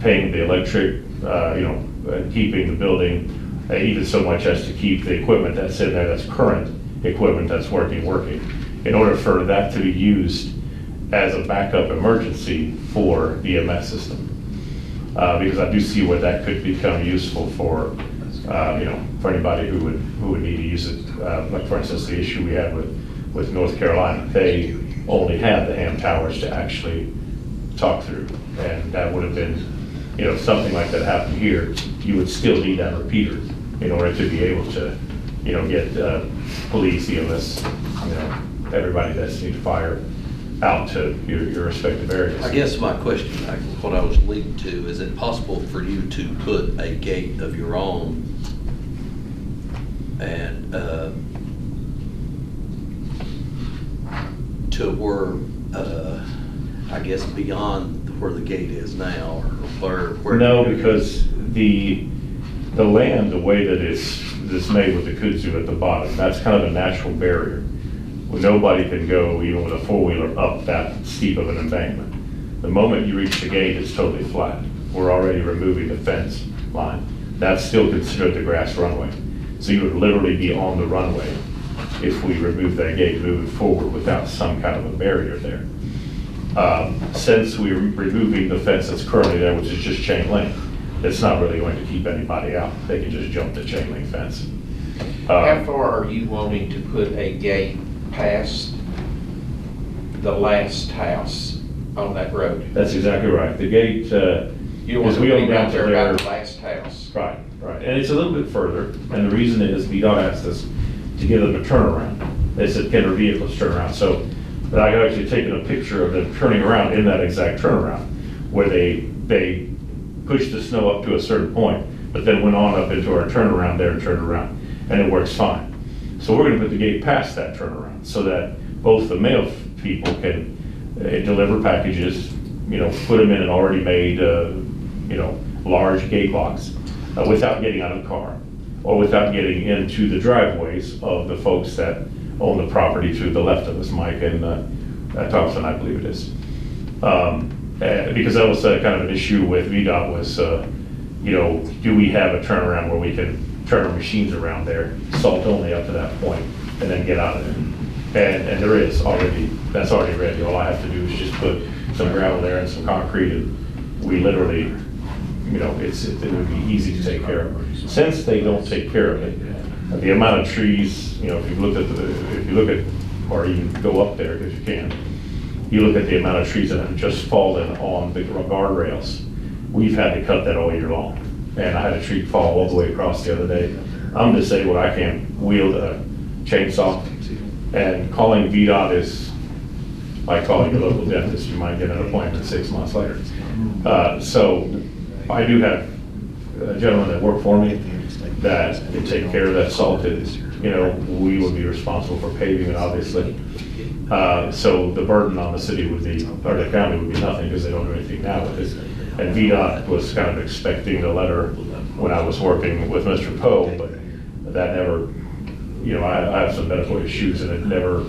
paying the electric, and keeping the building, even so much as to keep the equipment that's in there, that's current equipment that's working, in order for that to be used as a backup emergency for the EMS system. Because I do see where that could become useful for, for anybody who would need to use it. Like for instance, the issue we had with North Carolina, they only had the ham towers to actually talk through. And that would have been, something like that happened here, you would still need that repeater in order to be able to, get police, EMS, everybody that's need fire out to your respective areas. I guess my question, what I was leading to, is it possible for you to put a gate of your own and to where, I guess beyond where the gate is now, or where? No, because the land, the way that it's made with the kudzu at the bottom, that's kind of a natural barrier. Where nobody can go, even with a four-wheeler, up that steep of an embankment. The moment you reach the gate, it's totally flat. We're already removing the fence line. That's still considered the grass runway. So you would literally be on the runway if we remove that gate moving forward without some kind of a barrier there. Since we're removing the fence that's currently there, which is just chain link, it's not really going to keep anybody out. They can just jump the chain link fence. How far are you wanting to put a gate past the last house on that road? That's exactly right. The gate, You want is to we be own down right to there there. about the last house. Right, right. And it's a little bit further, and the reason is VDOT asked us to give them a turnaround. They said, can our vehicles turn around? So, but I actually taken a picture of them turning around in that exact turnaround, where they pushed the snow up to a certain point, but then went on up into our turnaround there and turned around, and it works fine. So we're gonna put the gate past that turnaround, so that both the mail people can deliver packages, put them in an already made, large gate box, without getting out of the car, or without getting into the driveways of the folks that own the property to the left of us, Mike and Thompson, I believe it is. Because that was kind of an issue with VDOT was, you know, do we have a turnaround where we can turn our machines around there, salt only up to that point, and then get out of there? And there is already, that's already ready. All I have to do is just put some gravel there and some concrete, and we literally, you know, it would be easy to take care of. Since they don't take care of it, the amount of trees, you know, if you look at, or even go up there if you can, you look at the amount of trees that have just fallen on the guardrails. We've had to cut that all year long. And I had a tree fall all the way across the other day. I'm disabled, I can't wield a chainsaw. And calling VDOT is like calling a local dentist. You might get an appointment 6 months later. So I do have a gentleman that worked for me that can take care of that salted. You know, we would be responsible for paving it, obviously. So the burden on the city would be, or the county would be nothing because they don't do anything now with it. And VDOT was kind of expecting the letter when I was working with Mr. Poe, but that never, you know, I have some medical issues and it never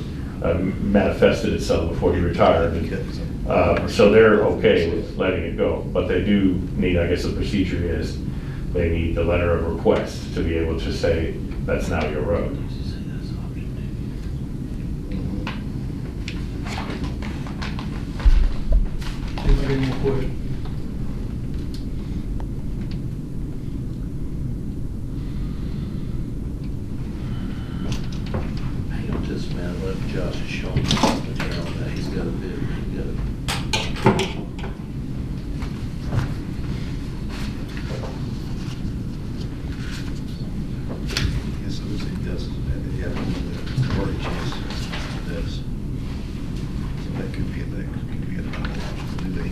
manifested itself before he retired. And, so they're okay with letting it go, but they do need, I guess the procedure is, they need the letter of request to be able to say, that's now your road. Anybody any more questions? Hang on just a minute, let Josh show me something here on that. He's got a bit, Yes, it does, yeah, the mortgage does. So that could be another option to do that.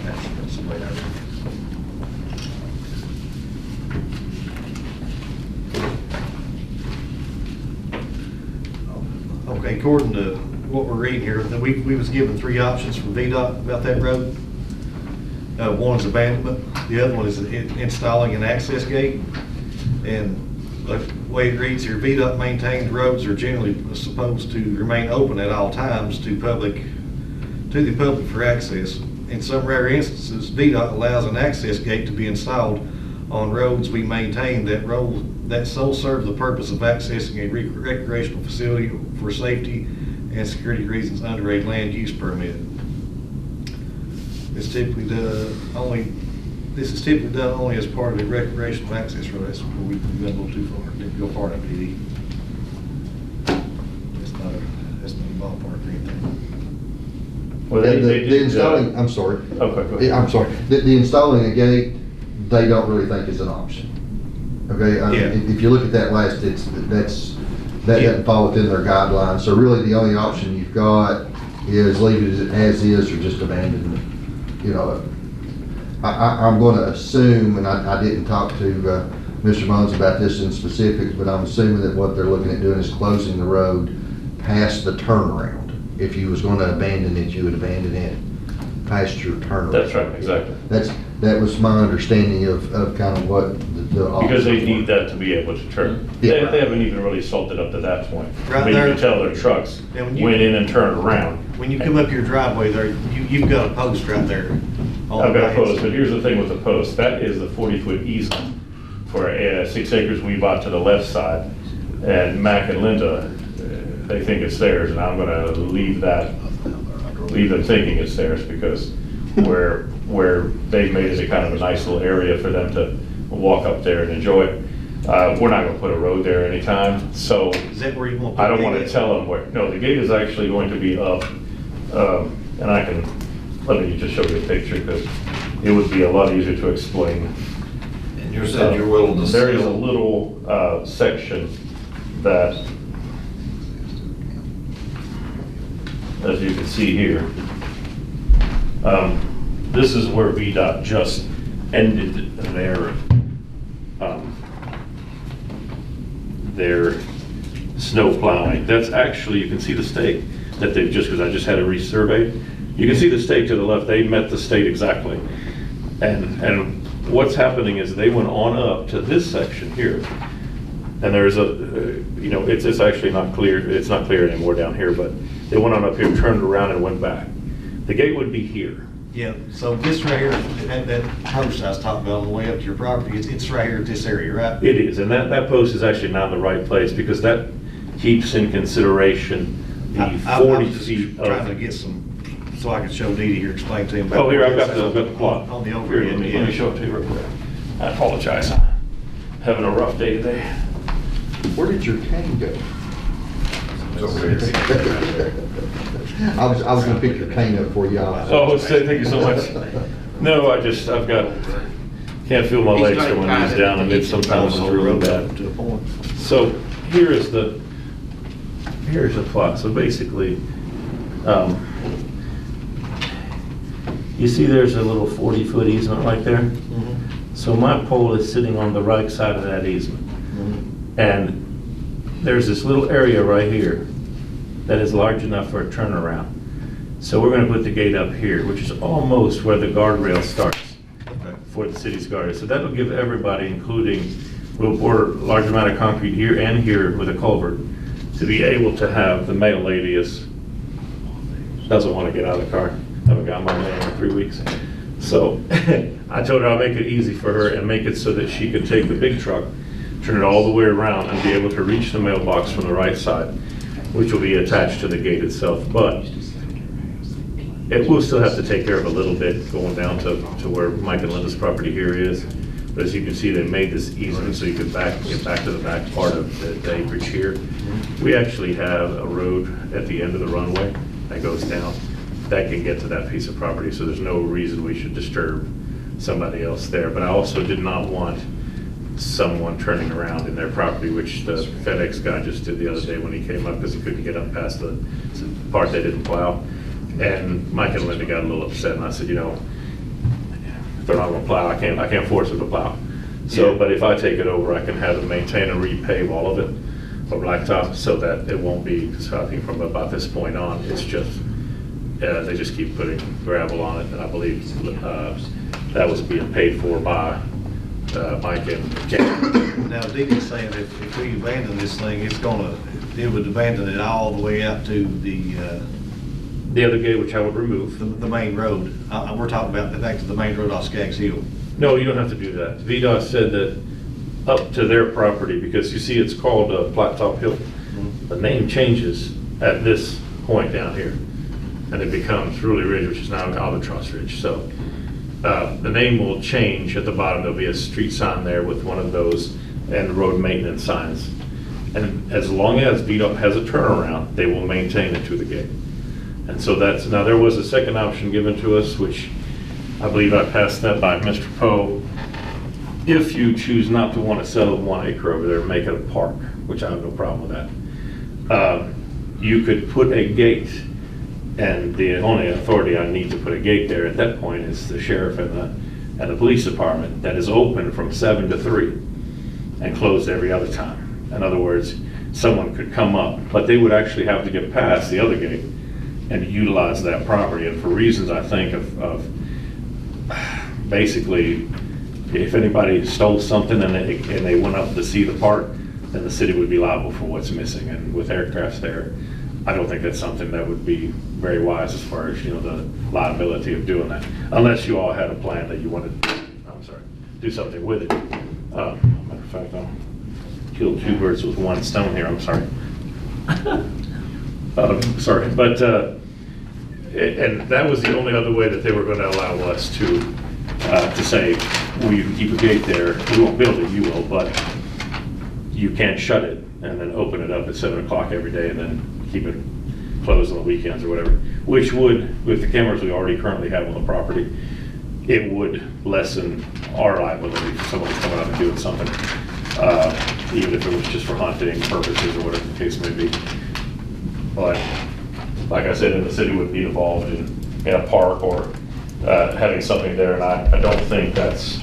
That's the way I read it. Okay, according to what we're reading here, that we was given 3 options from VDOT about that road. One is abandonment, the other one is installing an access gate. And the way it reads here, VDOT maintained roads are generally supposed to remain open at all times to the public for access. In some rare instances, VDOT allows an access gate to be installed on roads we maintain that sole serve the purpose of accessing a recreational facility for safety and security reasons under a land use permit. This is typically done only as part of a recreational access road. That's where we've gone a little too far, didn't go far enough, did he? That's not a ballpark or anything. Well, The did, installing, I'm sorry. Okay, go ahead. I'm sorry. The installing a gate, they don't really think is an option. Okay, I mean, Yeah. if you look at that last, that doesn't fall within their guidelines. So really, the only option you've got is leave it as is or just abandon it. You know, I'm going to assume, and I didn't talk to Mr. Mons about this in specifics, but I'm assuming that what they're looking at doing is closing the road past the turnaround. If you was going to abandon it, you would abandon it past your turnaround. That's right, exactly. That was my understanding of kind of what the Because they options need were. that to be able to turn. Yeah. They haven't even really salted up to that point. Right I mean, there. you can tell their trucks Yeah, went when you- in and turned around. When you come up your driveway there, you've got a post right there. on I've the got a right post, side. but here's the thing with the post. That is the 40-foot easement for 6 acres we bought to the left side. And Mac and Linda, they think it's theirs, and I'm gonna leave them thinking it's theirs because where they've made it a kind of a nice little area for them to walk up there and enjoy it. We're not gonna put a road there anytime, so Is that where you want to put I don't the want to gate? tell them where, no, the gate is actually going to be up, and I can, let me just show you a picture because it would be a lot easier to explain. And you said you're willing to. There is a sell- little section that, as you can see here, this is where VDOT just ended their snow plowing. That's actually, you can see the stake that they've just, because I just had it resurveyed. You can see the stake to the left, they met the state exactly. And what's happening is they went on up to this section here. And there's a, it's actually not clear, it's not clear anymore down here, but they went on up here, turned around and went back. The gate would be here. Yeah, so this right here, that post I was talking about on the way up to your property, it's right here at this area, right? It is, and that post is actually not in the right place because that keeps in consideration the I 40 was just feet trying to of. get some, so I could show Dee Dee here, explain to him. Oh, here, I've got the plot. On the Here, overhead, let yeah. me show it to you real quick. I apologize. Having a rough day today. Where did your cane go? It's over there. I was gonna pick your cane up for you. Oh, thank you so much. No, I've got, can't feel my He's legs got it going when he's tied down, up. and it's sometimes it's really bad. To a point. So here's the plot. So basically, you see there's a little 40-foot easement right there? Mhm. So my pole is sitting on the right side of that easement. Mhm. And there's this little area right here that is large enough for a turnaround. So we're gonna put the gate up here, which is almost where the guardrail starts Okay. for the city's guard. So that'll give everybody, including, we'll pour a large amount of concrete here and here with a culvert, to be able to have, the mail lady doesn't want to get out of the car. Haven't got my mail in 3 weeks. So I told her I'll make it easy for her and make it so that she could take the big truck, turn it all the way around and be able to reach the mailbox from the right side, which will be attached to the gate itself. But it will still have to take care of a little bit going down to where Mike and Linda's property here is. But as you can see, they made this easement so you could get back to the back part of the acreage here. We actually have a road at the end of the runway that goes down that can get to that piece of property, so there's no reason we should disturb somebody else there. But I also did not want someone turning around in their property, which the FedEx guy just did the other day when he came up because he couldn't get up past the part they didn't plow. And Mike and Linda got a little upset, and I said, if they're not gonna plow, I can't force them to plow. So, Yeah. but if I take it over, I can have them maintain and repave all of it for blacktop so that it won't be, because I think from about this point on, it's just, they just keep putting gravel on it, and I believe that was being paid for by Mike and Ken. Now, Dee Dee's saying if we abandon this thing, it would abandon it all the way out to The other gate, which I would remove. the main road. We're talking about back to the main road off Skaggs Hill. No, you don't have to do that. VDOT said that up to their property, because you see it's called Blacktop Hill. The name changes at this point down here, and it becomes Ruly Ridge, which is now Albatross Ridge. So the name will change at the bottom. There'll be a street sign there with one of those and road maintenance signs. And as long as VDOT has a turnaround, they will maintain it to the gate. And so now there was a second option given to us, which I believe I passed that by Mr. Poe. If you choose not to want to sell 1 acre over there and make it a park, which I have no problem with that, you could put a gate, and the only authority I need to put a gate there at that point is the sheriff and the police department, that is open from 7 to 3 and closed every other time. In other words, someone could come up, but they would actually have to get past the other gate and utilize that property. And for reasons, I think, of basically, if anybody stole something and they went up to see the park, then the city would be liable for what's missing. And with aircrafts there, I don't think that's something that would be very wise as far as, the liability of doing that. Unless you all had a plan that you wanted to, do something with it. Matter of fact, I'll kill 2 birds with 1 stone here, I'm sorry. Sorry, but, and that was the only other way that they were going to allow us to say, well, you can keep a gate there. We won't build it, you will, but you can't shut it and then open it up at 7 o'clock every day and then keep it closed on the weekends or whatever, which would, with the cameras we already currently have on the property, it would lessen our liability if someone's coming up and doing something, even if it was just for hunting purposes or whatever the case may be. But like I said, the city would be involved in a park or having something there, and I don't think that's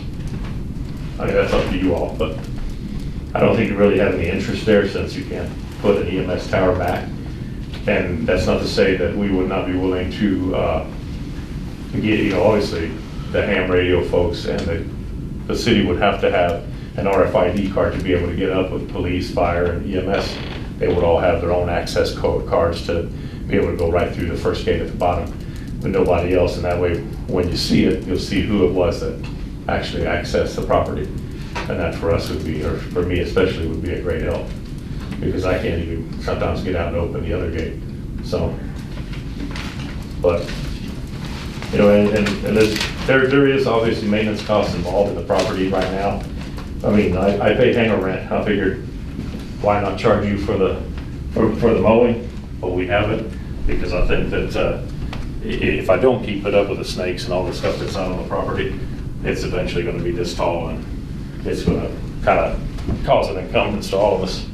up to you all, but I don't think you really have any interest there since you can't put an EMS tower back. And that's not to say that we would not be willing to get, obviously the ham radio folks and the city would have to have an RFID card to be able to get up with police, fire, and EMS. They would all have their own access code cards to be able to go right through the first gate at the bottom with nobody else. And that way, when you see it, you'll see who it was that actually accessed the property. And that for us would be, or for me especially, would be a great help. Because I can't even sometimes get out and open the other gate. So, but, you know, and there is obviously maintenance costs involved in the property right now. I mean, I pay hangar rent. I figured, why not charge you for the mowing? But we haven't, because I think that if I don't keep it up with the snakes and all the stuff that's out on the property, it's eventually gonna be this tall, and it's gonna kind of cause an encumbrance to all of us.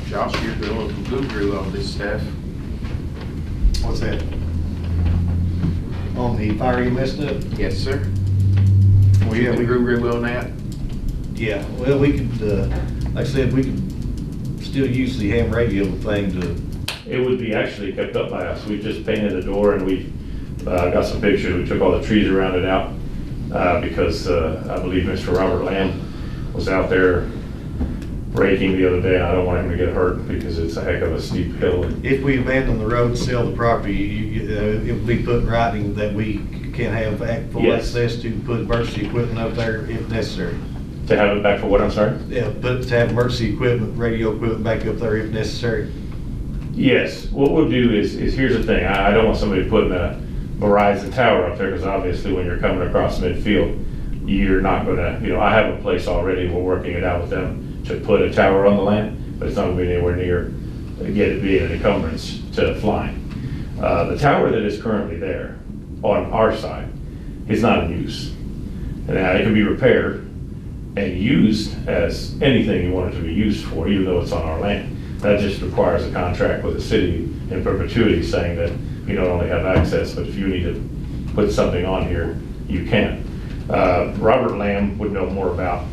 Josh, you're the guru on this stuff. What's that? On the fire EMS stuff? Yes, sir. Well, yeah, The we, guru on that? yeah, well, we could, like I said, we could still use the ham radio thing to, It would be actually kept up by us. We just painted the door, and we got some pictures. We took all the trees around it out because I believe Mr. Robert Lamb was out there raking the other day, and I don't want him to get hurt because it's a heck of a steep hill. if we abandon the road and sell the property, it would be put in writing that we can have full Yes. access to put emergency equipment up there if necessary. To have it back for what, I'm sorry? Yeah, but to have emergency equipment, radio equipment back up there if necessary. Yes, what we'll do is here's the thing, I don't want somebody putting a Verizon tower up there, because obviously when you're coming across midfield, you're not gonna, you know, I have a place already, we're working it out with them to put a tower on the land, but it's not gonna be anywhere near, get it being an encumbrance to flying. The tower that is currently there on our side is not in use. And it can be repaired and used as anything you want it to be used for, even though it's on our land. That just requires a contract with the city in perpetuity saying that you don't only have access, but if you need to put something on here, you can. Robert Lamb would know more about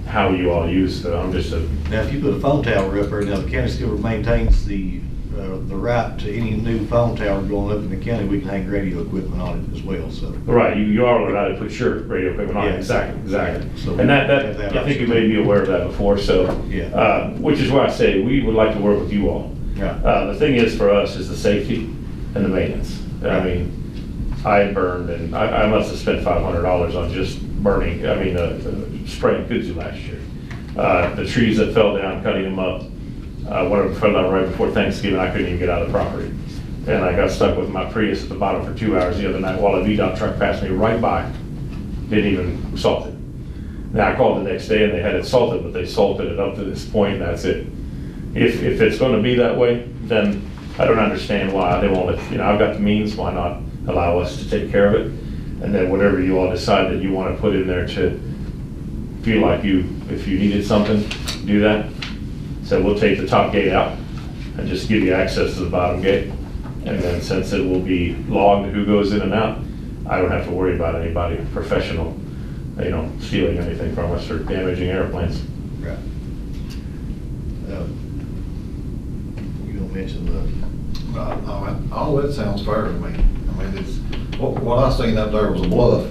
how you all use the, I'm just a, Now, if you put a phone tower up there, now the county still maintains the right to any new phone tower going up in the county, we can hang radio equipment on it as well, so. right, you are allowed to put your radio equipment on it, Yeah. exactly. So And that, have that I think you option. may be aware of that before, so. Yeah. Which is why I say, we would like to work with you all. Yeah. The thing is for us is the safety and the maintenance. I Right. mean, I burned, and I must have spent $500 on just burning, spraying kudzu last year. The trees that fell down, cutting them up, one fell down right before Thanksgiving, I couldn't even get out of the property. And I got stuck with my Prius at the bottom for 2 hours the other night while a VDOT truck passed me right by, didn't even salt it. Now, I called the next day and they had it salted, but they salted it up to this point, and that's it. If it's gonna be that way, then I don't understand why they won't let, I've got the means, why not allow us to take care of it? And then whatever you all decide that you wanna put in there to feel like if you needed something, do that. So we'll take the top gate out and just give you access to the bottom gate. And then since it will be logged who goes in and out, I don't have to worry about anybody professional, stealing anything from us or damaging airplanes. Right. You don't mention All that sounds fair to me. I mean, it's, what I seen up there was a bluff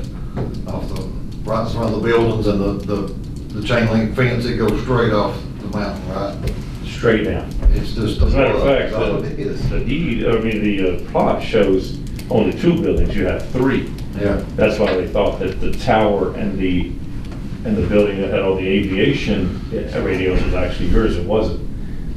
off the, right in front of the buildings and the chain link fence that goes straight off the mountain, right? Straight down. It's just a As a matter of bluff, fact, that's all it is. the plot shows only 2 buildings, you have 3. Yeah, That's why they thought that the tower and the building that had all the aviation radios was actually yours. It wasn't.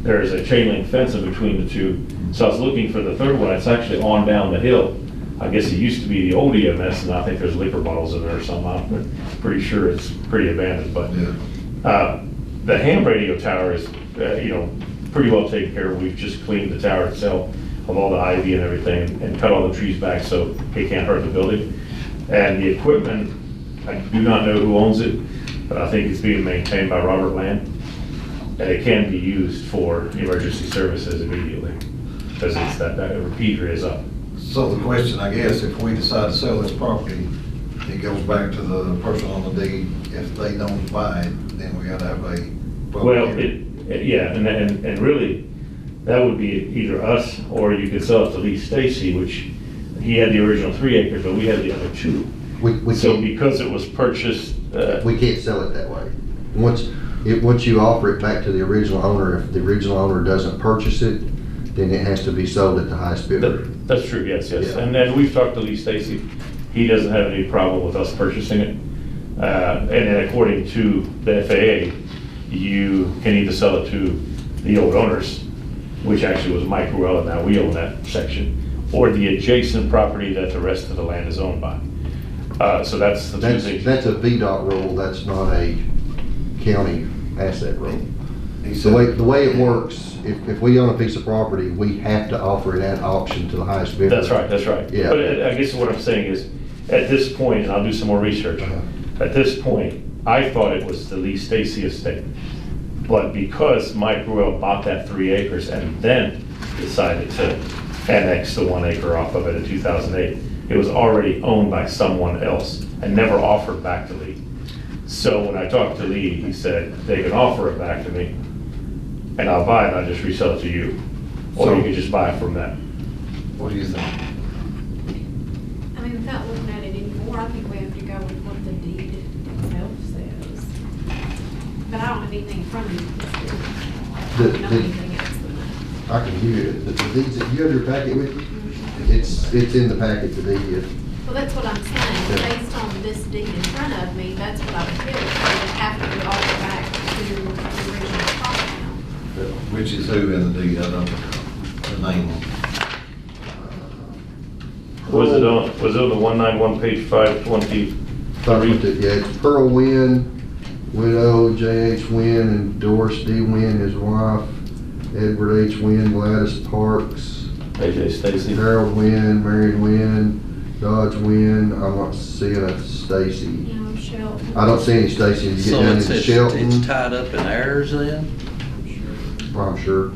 There is a chain link fence in between the 2. So I was looking for the third one. It's actually on down the hill. I guess it used to be the old EMS, and I think there's liquor bottles in there or something. I'm pretty sure it's pretty abandoned, but yeah. the ham radio tower is, pretty well taken care of. We've just cleaned the tower itself of all the ivy and everything and cut all the trees back so it can't hurt the building. And the equipment, I do not know who owns it, but I think it's being maintained by Robert Land. And it can be used for emergency services immediately because it's that repeater is up. So the question, I guess, if we decide to sell this property, it goes back to the person on the deed. If they don't buy it, then we gotta have a. Well, and really, that would be either us or you could sell it to Lee Stacy, which he had the original 3 acres, but we had the other 2. We So can't, because it was purchased, we can't sell it that way. Once you offer it back to the original owner, if the original owner doesn't purchase it, then it has to be sold at the highest bidder. that's true, yes. Yeah. And then we've talked to Lee Stacy. He doesn't have any problem with us purchasing it. And then according to the FAA, you can either sell it to the old owners, which actually was Mike Ruel, and now we own that section, or the adjacent property that the rest of the land is owned by. So that's the 2 things. That's a VDOT rule, that's not a county asset rule. He The said- way it works, if we own a piece of property, we have to offer it at auction to the highest bidder. That's right. Yeah. But I guess what I'm saying is, at this point, and I'll do some more research, at this point, I thought it was the Lee Stacy estate. But because Mike Ruel bought that 3 acres and then decided to annex the 1 acre off of it in 2008, it was already owned by someone else and never offered back to Lee. So when I talked to Lee, he said, they can offer it back to me, and I'll buy it, and I'll just resell it to you. Or you can just buy it from them. What do you think? I mean, without looking at it anymore, I think we have to go with what the deed itself says. But I don't have anything in front of me. I don't know anything else than that. I can give you it. The deeds, you have your packet with you? It's in the packet, the deed. Well, that's what I'm saying, based on this deed in front of me, that's what I would feel, it would have to be all back to the original property owner. Which is who in the deed? I don't know the name. Was it on the 191, page 520? Yeah, it's Pearl Wynn, widow J.H. Wynn, and Doris D. Wynn, his wife, Edward H. Wynn, Gladys Parks, AJ Stacy. Harold Wynn, Marion Wynn, Dodge Wynn. I'm not seeing a Stacy. No, Shelton. I don't see any Stacy. You get So down it's, into Shelton, it's tied up in theirs then? I'm sure.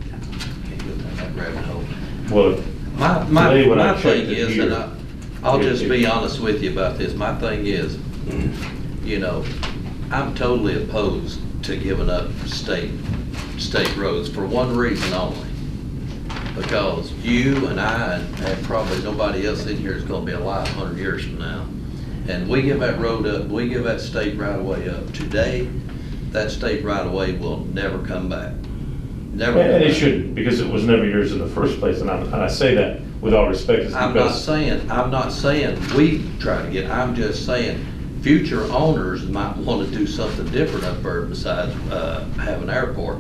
Can't go down that rabbit hole. Well, My Today when I thing checked it is, here, and I'll just be honest with you about this, my thing is, you know, I'm totally opposed to giving up state roads for one reason only. Because you and I, and probably nobody else in here is gonna be alive 100 years from now. And we give that road up, we give that state right of way up today, that state right of way will never come back. Never. and come it back. shouldn't, because it was never yours in the first place, and I say that with all respect, is I'm because. not saying we try to get, I'm just saying future owners might want to do something different up there besides, have an airport.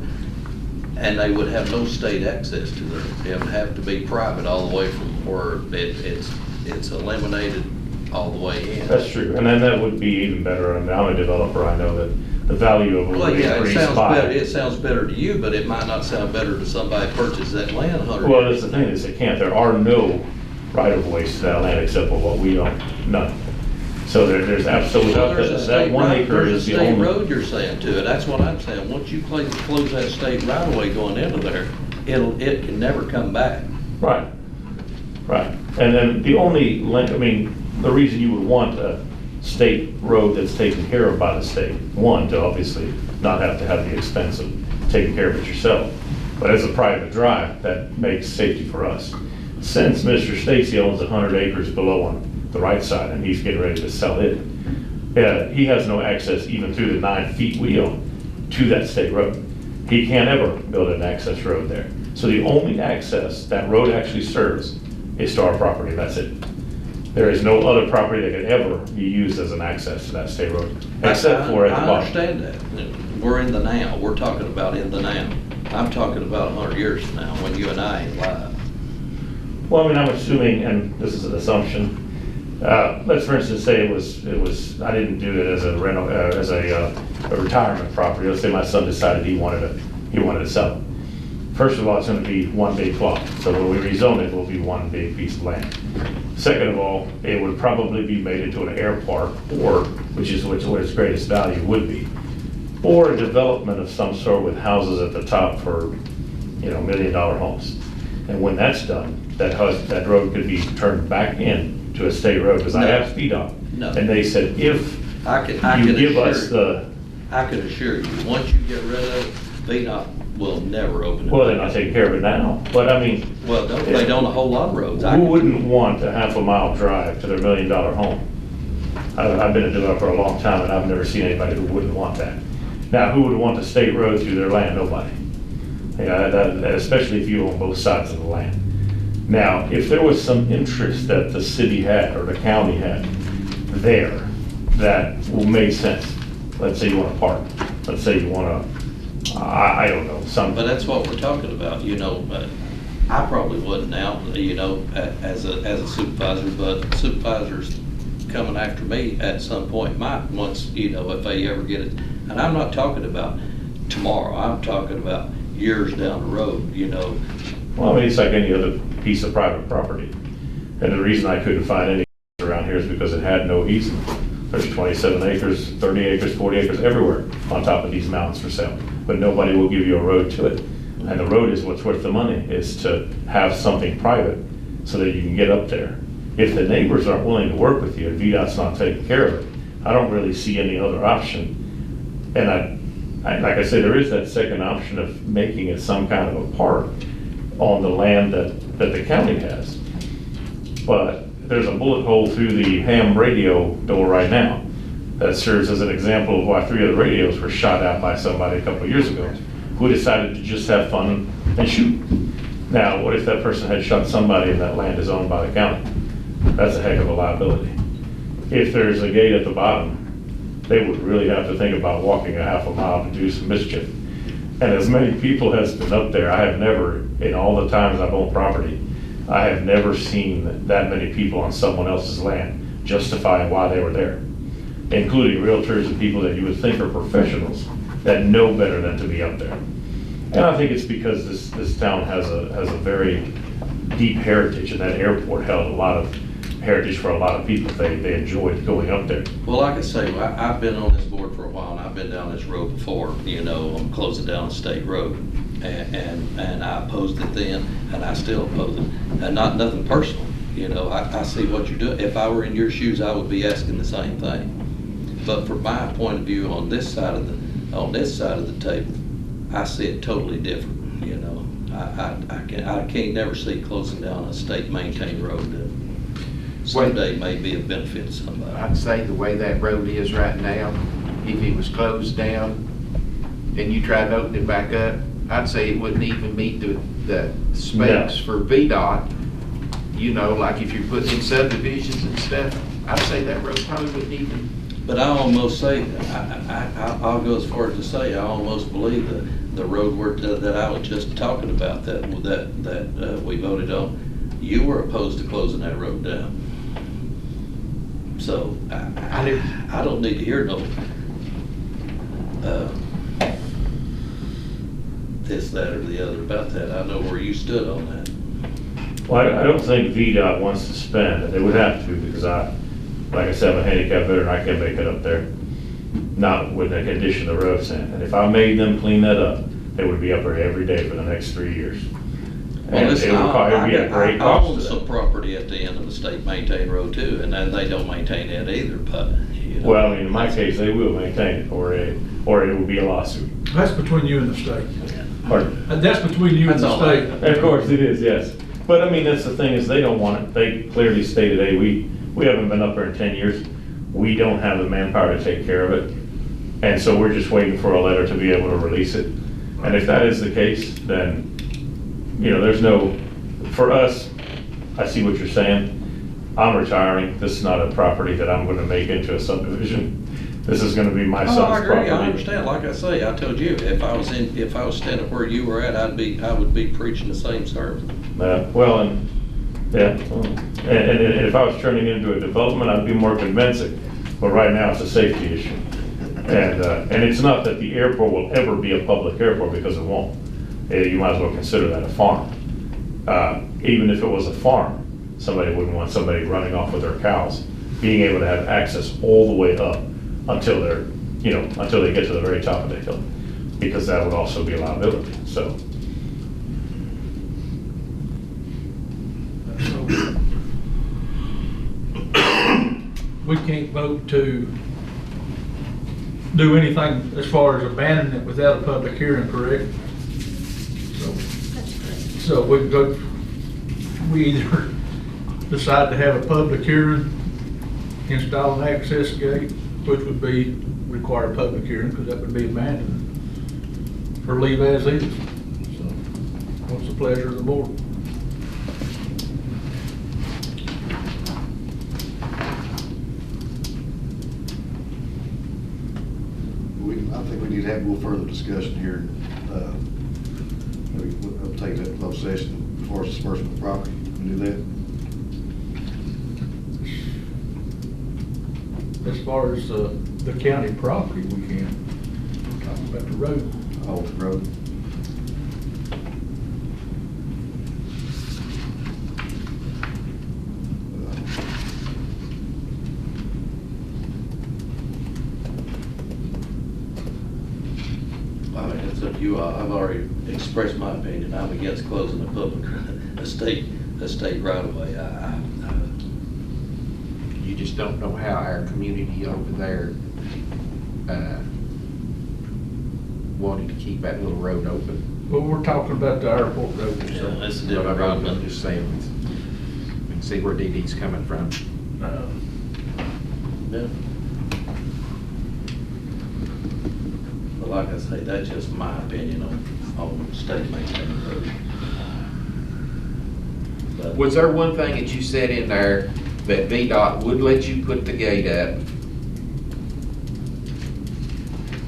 And they would have no state access to there. It would have to be private all the way from where it's eliminated all the way in. That's true, and then that would be even better. I mean, I'm a developer, I know that the value of a Well, yeah, it increased sounds by. better, it sounds better to you, but it might not sound better to somebody purchased that land 100 Well, years. that's the thing, is they can't, there are no right-of-ways to that land except for what we own, none. So there's absolutely, Well, there's a that state 1 right, acre there's a is the state only. road you're saying to it, that's what I'm saying. Once you close that state right of way going into there, it can never come back. Right, right. And then the only, I mean, the reason you would want a state road that's taken care of by the state, one, to obviously not have to have the expense of taking care of it yourself. But as a private drive, that makes safety for us. Since Mr. Stacy owns 100 acres below on the right side, and he's getting ready to sell it, he has no access even through the 9 feet we own to that state road. He can't ever build an access road there. So the only access that road actually serves is to our property, that's it. There is no other property that could ever be used as an access to that state road, except for at the I bottom. understand that. We're in the now. We're talking about in the now. I'm talking about 100 years from now, when you and I ain't alive. Well, I mean, I'm assuming, and this is an assumption, let's for instance say it was, I didn't do it as a rental, as a retirement property. Let's say my son decided he wanted to sell it. First of all, it's gonna be one big plot. So when we rezone it, it will be one big piece of land. Second of all, it would probably be made into an air park, or, which is what its greatest value would be, or a development of some sort with houses at the top for, $1 million homes. And when that's done, that road could be turned back in to a state road, because I No. asked VDOT. No. And they said, if I you can give us assure you, the, I can assure you, once you get rid of it, will never open it. Well, they're not taking care of it now, but I mean. Well, they don't a whole lot of roads. I Who can- wouldn't want a half-a-mile drive to their $1 million home? I've been a developer a long time, and I've never seen anybody who wouldn't want that. Now, who would want a state road through their land? Nobody. Yeah, especially if you own both sides of the land. Now, if there was some interest that the city had or the county had there that will make sense, let's say you want a park, let's say you want I don't know, something. But that's what we're talking about, you know, I probably wouldn't now, you know, as a supervisor, but supervisors coming after me at some point might, once, you know, if they ever get it. And I'm not talking about tomorrow, I'm talking about years down the road, you know. Well, I mean, it's like any other piece of private property. And the reason I couldn't find any around here is because it had no easement. There's 27 acres, 30 acres, 40 acres everywhere on top of these mountains for sale. But nobody will give you a road to it. And the road is what's worth the money, is to have something private so that you can get up there. If the neighbors aren't willing to work with you, and VDOT's not taking care of it, I don't really see any other option. And like I said, there is that second option of making it some kind of a park on the land that the county has. But there's a bullet hole through the ham radio door right now that serves as an example of why 3 of the radios were shot out by somebody a couple of years ago who decided to just have fun and shoot. Now, what if that person had shot somebody and that land is owned by the county? That's a heck of a liability. If there's a gate at the bottom, they would really have to think about walking a half a mile to do some mischief. And as many people has been up there, I have never, in all the times I've owned property, I have never seen that many people on someone else's land justifying why they were there, including realtors and people that you would think are professionals that know better than to be up there. And I think it's because this town has a very deep heritage, and that airport held a lot of heritage for a lot of people. They enjoyed going up there. Well, like I say, I've been on this board for a while, and I've been down this road before, you know, I'm closing down a state road. And I opposed it then, and I still oppose it. And nothing personal, you know, I see what you're doing. If I were in your shoes, I would be asking the same thing. But from my point of view, on this side of the table, I see it totally different, you know. I can't never see closing down a state maintained road that someday may be of benefit to somebody. I'd say the way that road is right now, if it was closed down and you tried to open it back up, I'd say it wouldn't even meet the specs for VDOT. You know, like if you're putting in subdivisions and stuff, I'd say that road probably wouldn't even. But I almost say, I'll go as far as to say, I almost believe the road work that I was just talking about, that we voted on, you were opposed to closing that road down. So I don't need to hear no this, that, or the other about that. I know where you stood on that. Well, I don't think VDOT wants to spend, and they would have to, because like I said, I'm a handicapped veteran, I can't make it up there, not with the condition the road's in. And if I made them clean that up, they would be up there every day for the next 3 years. Well, And listen, it would probably be a great I cost own to some them. property at the end of the state maintained road too, and then they don't maintain that either, but, you know. Well, I mean, in my case, they will maintain it, or it will be a lawsuit. That's between you and the state. Pardon? That's between you and That's the all state. right. Of course it is, yes. But I mean, that's the thing, is they don't want it. They clearly stated, hey, we haven't been up there in 10 years. We don't have the manpower to take care of it. And so we're just waiting for a letter to be able to release it. And if that is the case, then, you know, there's no, for us, I see what you're saying. I'm retiring. This is not a property that I'm gonna make into a subdivision. This is gonna be my son's Oh, I property. agree, I understand, like I say, I told you, if I was standing where you were at, I would be preaching the same sermon. Well, and if I was turning it into a development, I'd be more convincing. But right now, it's a safety issue. And it's not that the airport will ever be a public airport, because it won't. You might as well consider that a farm. Even if it was a farm, somebody wouldn't want somebody running off with their cows, being able to have access all the way up until until they get to the very top of the hill, because that would also be a liability, so. We can't vote to do anything as far as abandoning it without a public hearing, correct? So we either decide to have a public hearing, install an access gate, which would require a public hearing, because that would be abandoned, or leave as is. So, what's the pleasure of the board? I think we need to have a little further discussion here. Maybe we'll take that closed session as far as disbursement of property. Can we do that? As far as the county property, we can talk about the road. Off the road. I mean, it's up to you. I've already expressed my opinion. I'm against closing a public, a state right of way. You just don't know how our community over there, wanted to keep that little road open. Well, we're talking about the airport road. Yeah, So, that's a different But I'm problem. just saying, we can see where DD's coming from. Yeah. But like I say, that's just my opinion on state maintained road. But- Was there one thing that you said in there that VDOT would let you put the gate up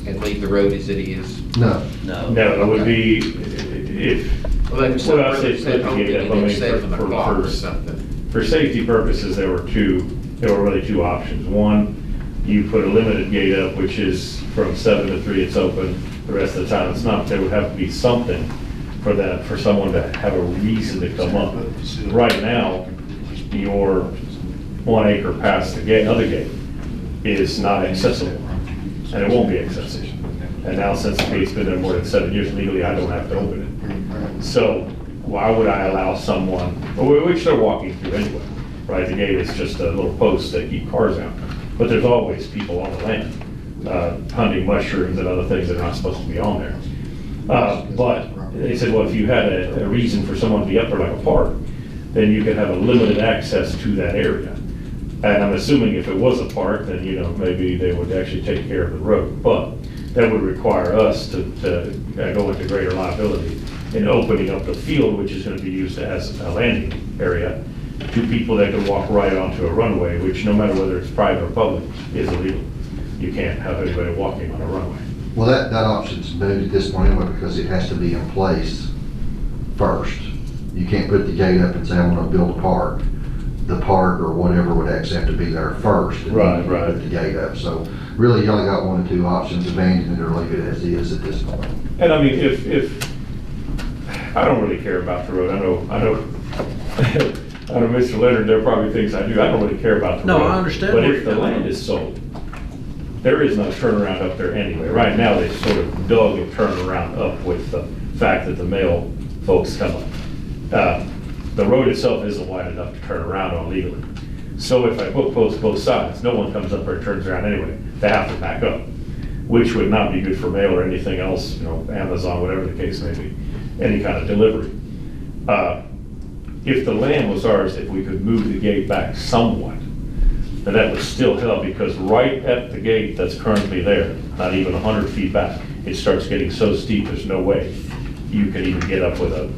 and leave the road as it is? No. No. No, it would be, if, Well, they Well, I say said put the gate up, I opening mean, at 7 for o'clock or first. something. for safety purposes, there were really two options. One, you put a limited gate up, which is from 7 to 3, it's open. The rest of the time, it's not. There would have to be something for that, for someone to have a reason to come up. Right now, your 1 acre past the gate, other gate, is not accessible, and it won't be accessible. And now, since the gate's been there more than 7 years, legally, I don't have to open it. So why would I allow someone, which they're walking through anyway, right? The gate is just a little post that keep cars out. But there's always people on the land, hunting mushrooms and other things that are not supposed to be on there. But they said, well, if you had a reason for someone to be up there like a park, then you could have a limited access to that area. And I'm assuming if it was a park, then, maybe they would actually take care of the road. But that would require us to go into greater liability in opening up the field, which is going to be used as a landing area, to people that could walk right onto a runway, which no matter whether it's private or public, is illegal. You can't have anybody walking on a runway. Well, that option's moved at this point anyway, because it has to be in place first. You can't put the gate up and say, I'm gonna build a park. The park or whatever would actually have to be there first. And then you Right. put the gate up. So really, you only got one or two options, abandon it or leave it as is at this point. And I mean, if I don't really care about the road, I know, I know Mr. Leonard, there are probably things I do, I don't really care about the road. No, I understand But where if you're the coming land from. is sold, there is no turnaround up there anyway. Right now, they sort of dug a turnaround up with the fact that the male folks come up. The road itself isn't wide enough to turn around on legally. So if I put posts both sides, no one comes up there and turns around anyway. They have to back up, which would not be good for mail or anything else, Amazon, whatever the case may be, any kind of delivery. If the land was ours, if we could move the gate back somewhat, then that would still help, because right at the gate that's currently there, not even 100 feet back, it starts getting so steep, there's no way you can even get up with a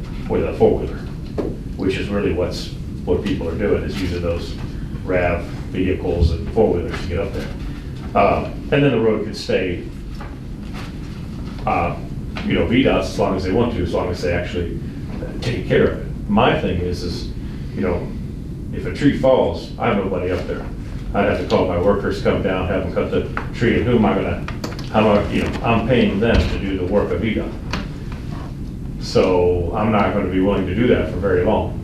four-wheeler, which is really what people are doing, is using those RAV vehicles and four-wheelers to get up there. And then the road could stay, VDOT as long as they want to, as long as they actually take care of it. My thing is, if a tree falls, I have nobody up there. I'd have to call my workers, come down, have them cut the tree, and who am I I'm paying them to do the work of VDOT. So I'm not gonna be willing to do that for very long.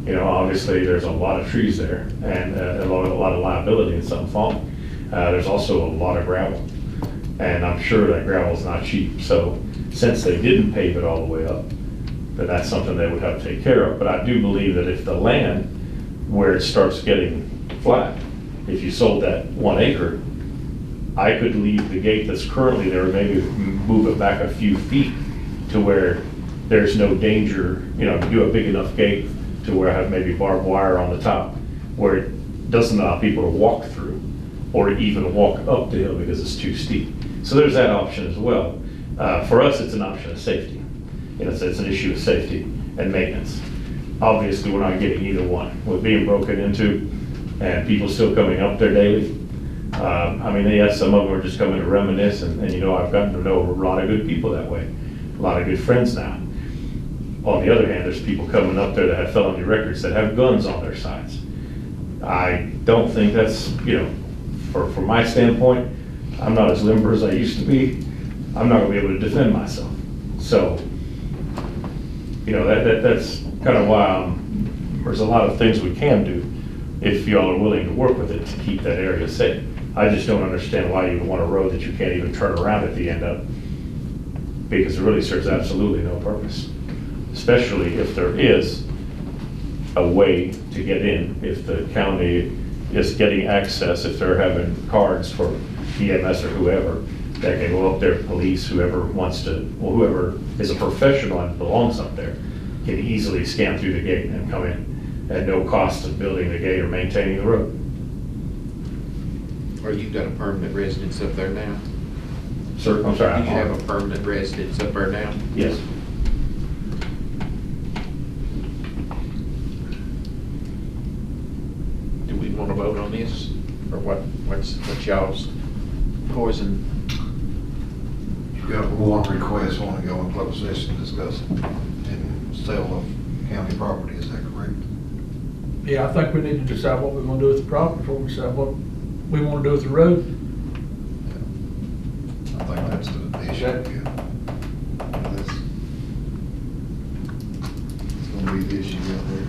Obviously, there's a lot of trees there, and a lot of liability in something falling. There's also a lot of gravel, and I'm sure that gravel's not cheap. So since they didn't pave it all the way up, then that's something they would have to take care of. But I do believe that if the land, where it starts getting flat, if you sold that 1 acre, I could leave the gate that's currently there, maybe move it back a few feet to where there's no danger, you know, do a big enough gate to where I have maybe barbed wire on the top, where it doesn't allow people to walk through, or even walk up the hill because it's too steep. So there's that option as well. For us, it's an option of safety. You know, it's an issue of safety and maintenance. Obviously, we're not getting either one. With being broken into and people still coming up there daily, I mean, yes, some of them are just coming to reminisce, and you know, I've gotten to know a lot of good people that way, a lot of good friends now. On the other hand, there's people coming up there that have felony records that have guns on their sides. I don't think that's, you know, from my standpoint, I'm not as limber as I used to be. I'm not gonna be able to defend myself. So, you know, that's kind of why there's a lot of things we can do if y'all are willing to work with it to keep that area safe. I just don't understand why you would want a road that you can't even turn around at the end of, because it really serves absolutely no purpose. Especially if there is a way to get in, if the county is getting access, if they're having cards for EMS or whoever, that can go up there, police, whoever wants to, well, whoever is a professional and belongs up there, can easily scan through the gate and come in at no cost of building the gate or maintaining the road. Or you've got a permanent residence up there now? Sir, I'm sorry. Do you have a permanent residence up there now? Yes. Do we want to vote on this? Or what's y'all's poison? You've got one request, want to go in closed session and discuss it, and sale of county property, is that correct? Yeah, I think we need to decide what we're gonna do with the property before we decide what we wanna do with the road. I think that's the issue, yeah. That's, it's gonna be the issue out there.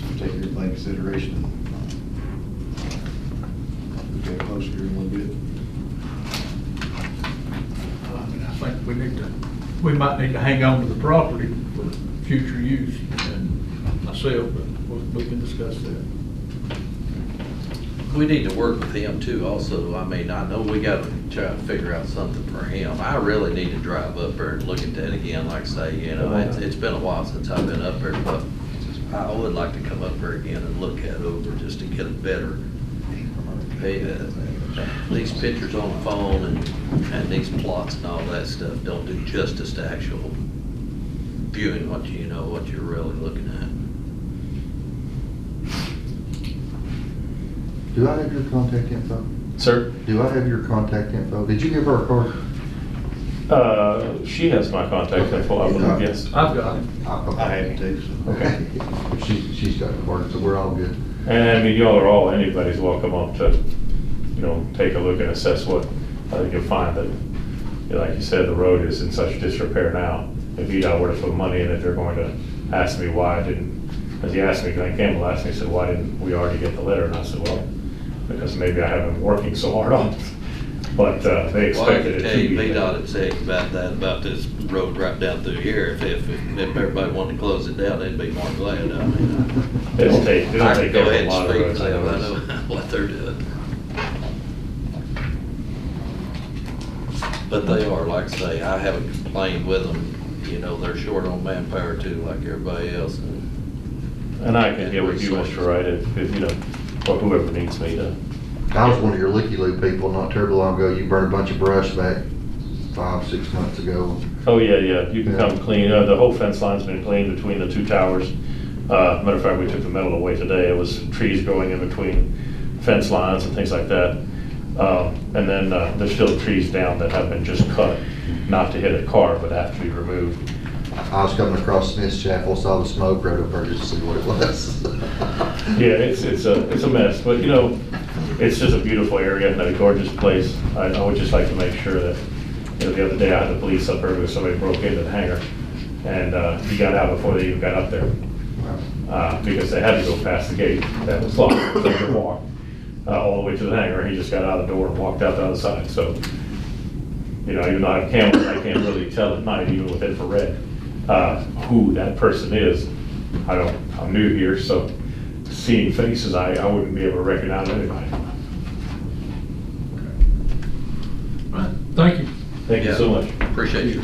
So take everything into consideration. We'll get closer here in a little bit. I mean, I think we might need to hang on to the property for future use, and myself, but we can discuss that. We need to work with him too also. I mean, I know we gotta try to figure out something for him. I really need to drive up there and look at that again, like I say, you know, it's been a while since I've been up there, but I would like to come up there again and look at it over just to get a better, these pictures on the phone and these plots and all that stuff don't do justice to actual viewing what you know, what you're really looking at. Do I have your contact info? Sir? Do I have your contact info? Did you give her a card? She has my contact info, I believe, yes. I've got it. I have to. Okay. She's got a card, so we're all good. And I mean, y'all are all, anybody's welcome up to, you know, take a look and assess what, I think you'll find that, you know, like you said, the road is in such disrepair now. If VDOT were to put money in it, they're going to ask me why I didn't, as he asked me, Glenn Campbell asked me, he said, why didn't we already get the letter? And I said, well, because maybe I haven't been working so hard on it. But they expected it to Well, I can tell you, be. VDOT had said about that, about this road right down through here. If everybody wanted to close it down, they'd be more than glad. I mean, It'll take I can go care ahead of a lot and of speak, roads. because I know what they're doing. But they are, like I say, I haven't complained with them. You know, they're short on manpower too, like everybody else. And I can get with you, Mr. Wright, if you know, or whoever needs me to. I was one of your licky-loo people not terribly long ago. You burned a bunch of brush back 5-6 months ago. Oh, yeah, you can Yeah. come clean. The whole fence line's been cleaned between the two towers. Matter of fact, we took the metal away today. It was trees growing in between fence lines and things like that. And then there's still trees down that have been just cut, not to hit a car, but have to be removed. I was coming across Smith's Chapel, saw the smoke right up there just to see what it was. Yeah, it's a mess, but you know, it's just a beautiful area and a gorgeous place. I would just like to make sure that, you know, the other day I had the police up there because somebody broke into the hangar, and he got out before they even got up there, because they had to go past the gate that was locked, so they could walk all the way to the hangar. He just got out of the door and walked out the other side. So, you know, even though I have cameras, I can't really tell at night, even with infrared, who that person is. I'm new here, so seeing faces, I wouldn't be able to recognize anybody. Right. Thank you. Thank you so much. Appreciate you.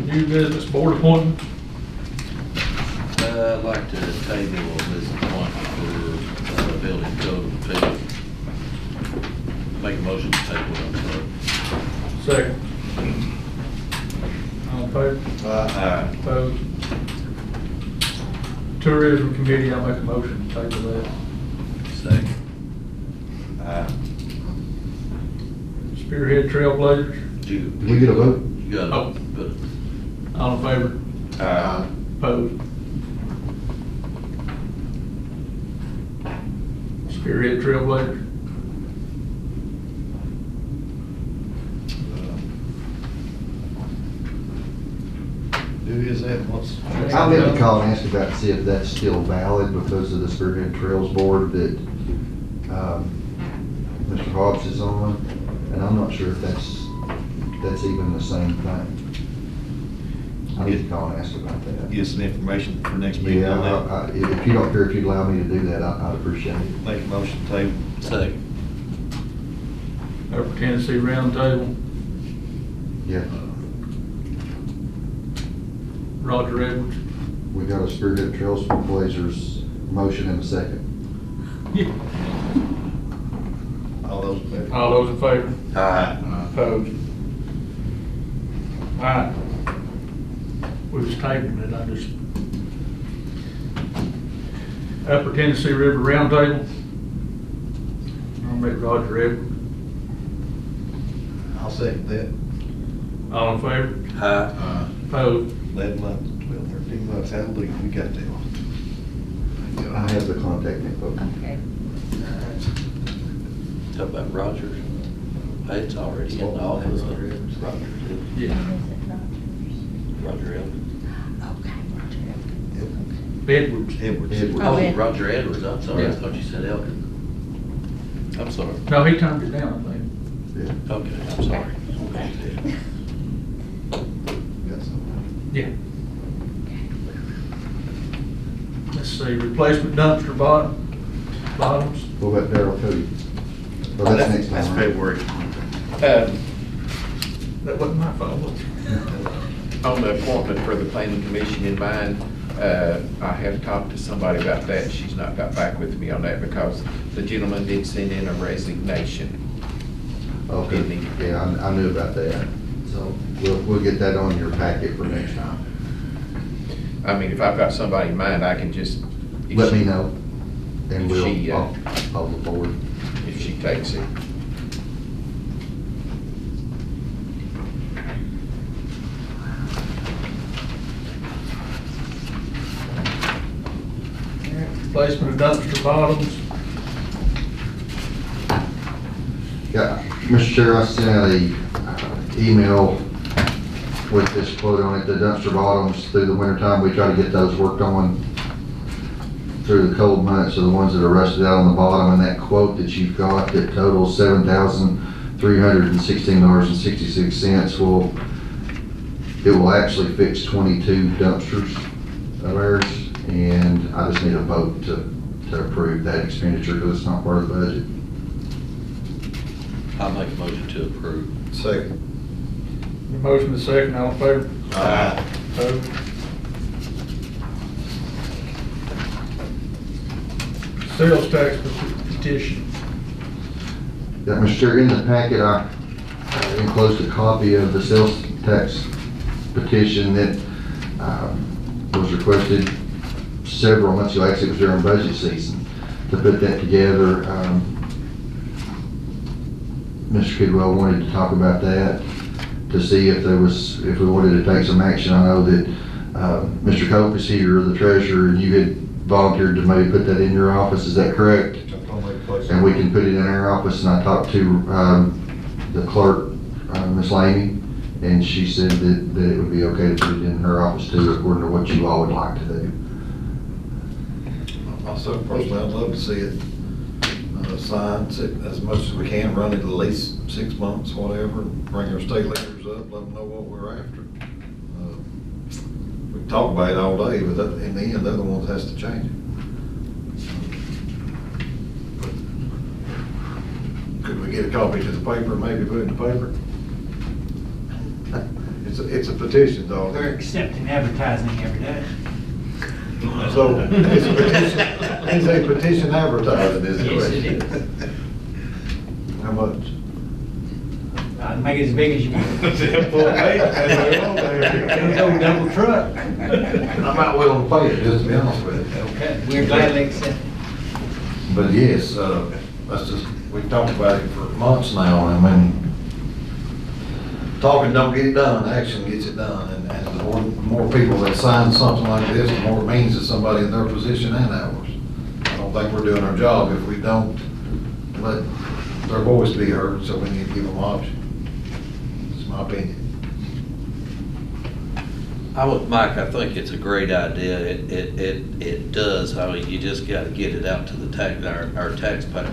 New business board appointment. I'd like to table this appointment for building code official. Make a motion to table it, I'm sorry. Second. All in favor? Opposed? Tourism committee, I'll make a motion to table that. Second. Spearhead Trailblazers, You, Did we get a vote? you got Oh. to put it. all in favor? Opposed? Spearhead Trailblazers, Who is that? What's? I meant to call and ask about, to see if that's still valid because of the Spearhead Trails Board that, Mr. Hobbs is on, and I'm not sure if that's even the same thing. I need to call and ask about that. Get some information for next meeting on that. Yeah, if you don't care, if you'd allow me to do that, I'd appreciate it. Make a motion to table. Second. Upper Tennessee Roundtable, Yeah, Roger Edwards. we got a Spearhead Trails Blazers motion in a second. All those in favor? All those in favor? Aye. Opposed? All right. We was tabling it, I just. Upper Tennessee River Roundtable. I'll make Roger Edwards. I'll second that. All in favor? Aye. Opposed? 11 months, 12, 13 months, how long we got there? I have the contact info. Okay. Talk about Rogers. It's already in the office. Roger. Yeah. Roger Elton. Okay. Edwards. Edwards. Edwards. Oh, Ed. Roger Edwards, I'm sorry, I Yeah. thought you said Elton. I'm sorry. No, he turned it down, I think. Yeah. Okay, I'm sorry. Got something. Yeah. Let's see, replacement dumpster bottoms. What about Darrell Cody? Well, that's next That's time, right? February. That wasn't my fault, was it? On the appointment for the planning commission in mind, I have talked to somebody about that. She's not got back with me on that because the gentleman did send in a resignation. Okay, yeah, I knew about that. So we'll get that on your packet for next time. I mean, if I've got somebody in mind, I can just. if Let she- me know, and if she, I'll move forward. If she takes it. Replacement of dumpster bottoms. Yeah, Mr. Chair, I sent out a email with this quote on it, the dumpster bottoms through the wintertime, we try to get those worked on through the cold months, so the ones that are rusted out on the bottom, and that quote that you've got that totals $7,316.66 it will actually fix 22 dumpsters of ours, and I just need a vote to approve that expenditure because it's not part of the budget. I'll make a motion to approve. Second. The motion is second, all in favor? Aye. Opposed? Sales tax petition. Yeah, Mr. Chair, in the packet, I enclosed a copy of the sales tax petition that was requested several months ago. Actually, it was during budget season to put that together. Mr. Kidwell wanted to talk about that to see if if we wanted to take some action. I know that Mr. Cope is here, the treasurer, and you had volunteered to maybe put that in your office. Is that correct? And we can put it in our office, and I talked to the clerk, Ms. Laney, and she said that it would be okay to put it in her office too, according to what you all would like to do. Also, personally, I'd love to see it signed as much as we can, run it at least 6 months, whatever, bring our state leaders up, let them know what we're after. We can talk about it all day, but in the end, they're the ones that has to change it. Could we get a copy to the paper, maybe put it in the paper? it's a petition, though. We're accepting advertising every day. So it's a petition, it's a petition advertising, is it? Yes, it correct? How much? I'll make it as big as you want. Full page, Go double truck. I'm not willing to pay it, just to be honest with you. Okay, we're gladly accept. But yes, that's just, we've talked about it for months now, and I mean, talking don't get it done, action gets it done, and the more people that sign something like this, the more it means to somebody in their position and ours. I don't think we're doing our job if we don't let their voice be heard, so we need to give them option. It's my opinion. I'm with Mike, I think it's a great idea. It does, I mean, you just gotta get it out to the our taxpayer,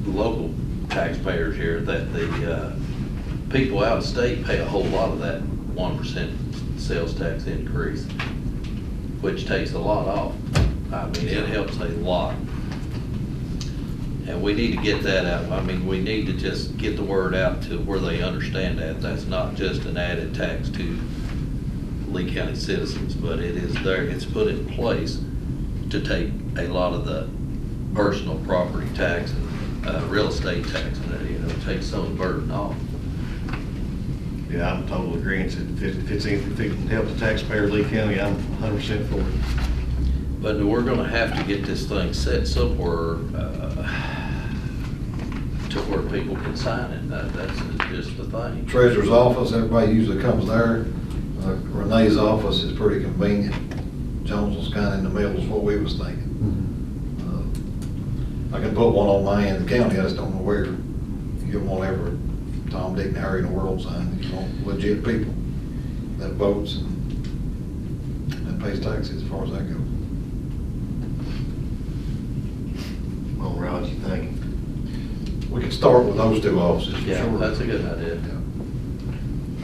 local taxpayers here, that the people out of state pay a whole lot of that 1% sales tax increase, which takes a lot off. I mean, it helps a lot. And we need to get that out. I mean, we need to just get the word out to where they understand that. That's not just an added tax to Lee County citizens, but it is there, it's put in place to take a lot of the personal property tax and real estate tax, and you know, take some of the burden off. Yeah, I'm total agreement. If it can help the taxpayer of Lee County, I'm 100% for it. But we're gonna have to get this thing set somewhere, to where people can sign it. That's just the thing. Treasurer's office, everybody usually comes there. Renee's office is pretty convenient. Jones was kind of in the middle is what we was thinking. I can put one on my end of the county, I just don't know where. You don't want ever Tom, Dick, and Harry in the world sign. You want legit people that votes and pays taxes as far as that goes. Well, Rod, you think? We can start with those two offices for Yeah, sure. that's a good idea.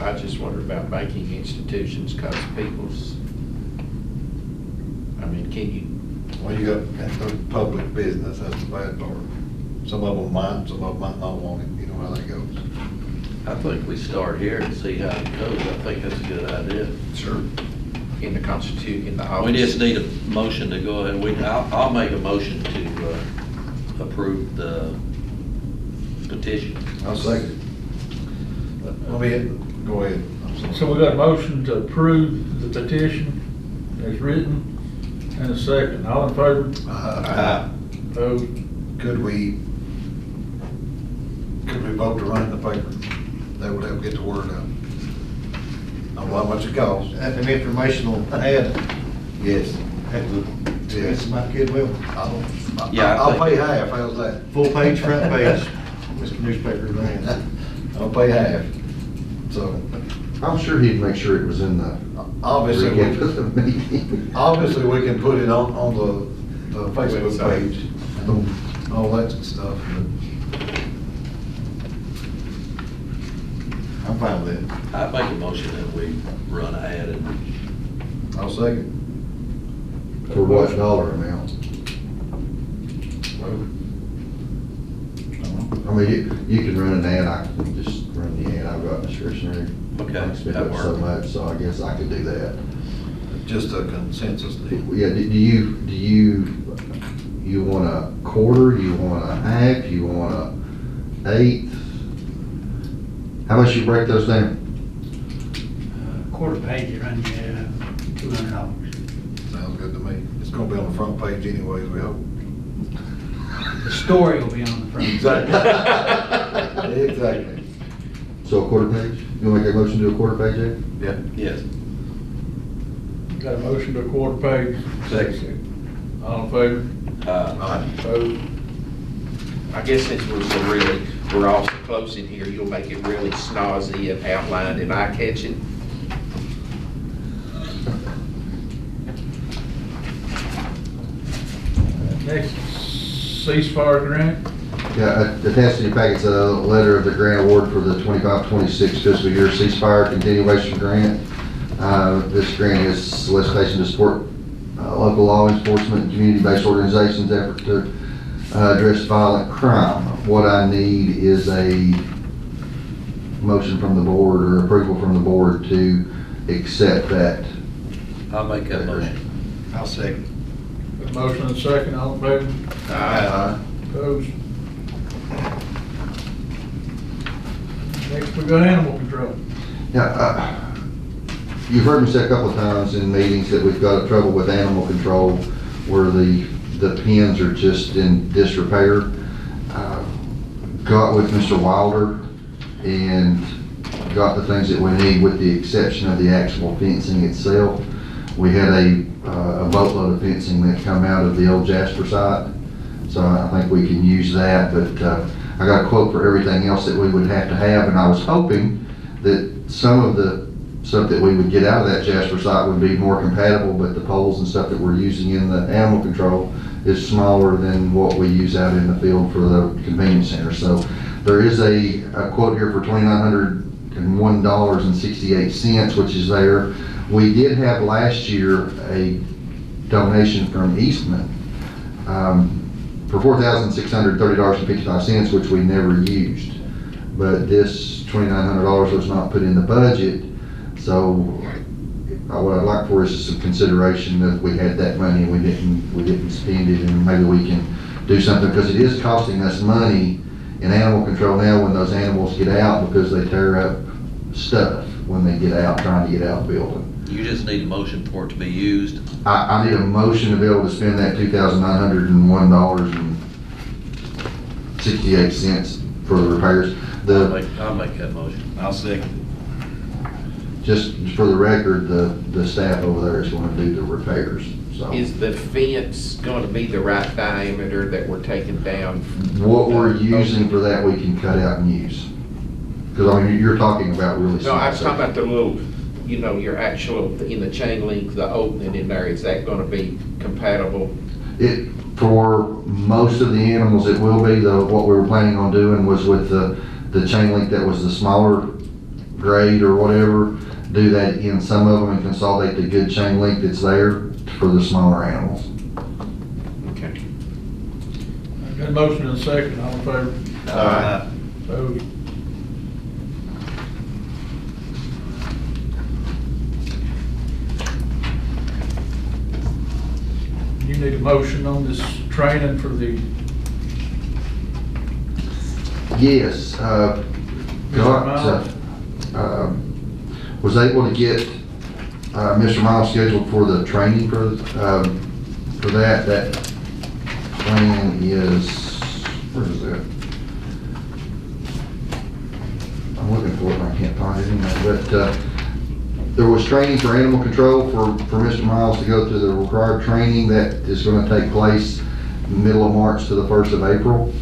I just wonder about banking institutions, cause people's, I mean, can you, Well, you got the public business, that's the bad part. Some of them might, some of them might not want it, you know how that goes. I think we start here and see how it goes. I think that's a good idea. Sure. in the in the office? We just need a motion to go ahead. I'll make a motion to approve the petition. I'll second it. Let me, go ahead. I'm sorry. So we got a motion to approve the petition as written, and a second. All in favor? Opposed? Could we vote to run in the paper? That would help get the word out. I don't know how much it costs. An informational ad Yes. at the, Yes. my kid will. Yeah, I I'll think- pay half, how's that? Full page, front page, Mr. Newspaper Man. I'll pay half. So, I'm sure he'd make sure it was in the obviously, recap of the meeting. obviously, we can put it on the Facebook Website. page and all that stuff. I'm fine with that. I make a motion that we run an ad and I'll second. For what dollar amount? I mean, you can run an ad, I can just run the ad, I've got discretionary. Okay, I can spend that up so works. much, so I guess I could do that. Just a consensus deal. Yeah, do you want a quarter, you want a half, you want a eighth? How much you break those down? Quarter page, it runs you $200. Sounds good to me. It's gonna be on the front page anyways, we hope. The story will be on the front. Exactly. Exactly. So a quarter page? You wanna make a motion to a quarter page, Ed? Yeah. yes. Got a motion to a quarter page. Second. All in favor? Opposed? I guess since we're all so close in here, you'll make it really snazzy and outlined and eye-catching. Next, ceasefire grant. Yeah, attached in your packet's a letter of the grant award for the 25-26 fiscal year ceasefire continuation grant. This grant is solicitation to support local law enforcement and community-based organizations' effort to address violent crime. What I need is a motion from the board or approval from the board to accept that. I'll make that motion. I'll second. Got a motion and a second, all in favor? Opposed? Next, we got animal control. Yeah, you've heard me say a couple of times in meetings that we've got trouble with animal control where the pens are just in disrepair. Got with Mr. Wilder and got the things that we need with the exception of the actual fencing itself. We had a boatload of fencing that come out of the old Jasper site, so I think we can use that, but I got a quote for everything else that we would have to have, and I was hoping that some of the stuff that we would get out of that Jasper site would be more compatible, but the poles and stuff that we're using in the animal control is smaller than what we use out in the field for the convenience center. So there is a quote here for $2,901.68, which is there. We did have last year a donation from Eastman for $4,630.55, which we never used. But this $2,900 was not put in the budget, so what I'd like for is some consideration that we had that money and we didn't spend it, and maybe we can do something, because it is costing us money in animal control now when those animals get out, because they tear up stuff when they get out, trying to get out of the building. You just need a motion for it to be used. I need a motion to be able to spend that $2,901.68 for the repairs. I'll make that motion. I'll second. Just for the record, the staff over there is going to do the repairs, so. Is the fence going to be the right diameter that we're taking down? What we're using for that, we can cut out and use. Because, I mean, you're talking about really No, I was small talking about the little, you know, your actual, in the chain link, the opening in there, is that gonna be compatible? For most of the animals, it will be. What we were planning on doing was with the chain link that was the smaller grade or whatever, do that in some of them and consolidate the good chain link that's there for the smaller animals. Okay. Got a motion and a second, all in favor? Opposed? You need a motion on this training for the, Yes, was able to get Mr. Miles scheduled for the training for that. That plan is, where is that? I'm looking for it and I can't find it anywhere, but there was training for animal control for Mr. Miles to go through the required training that is going to take place middle of March to the 1st of April.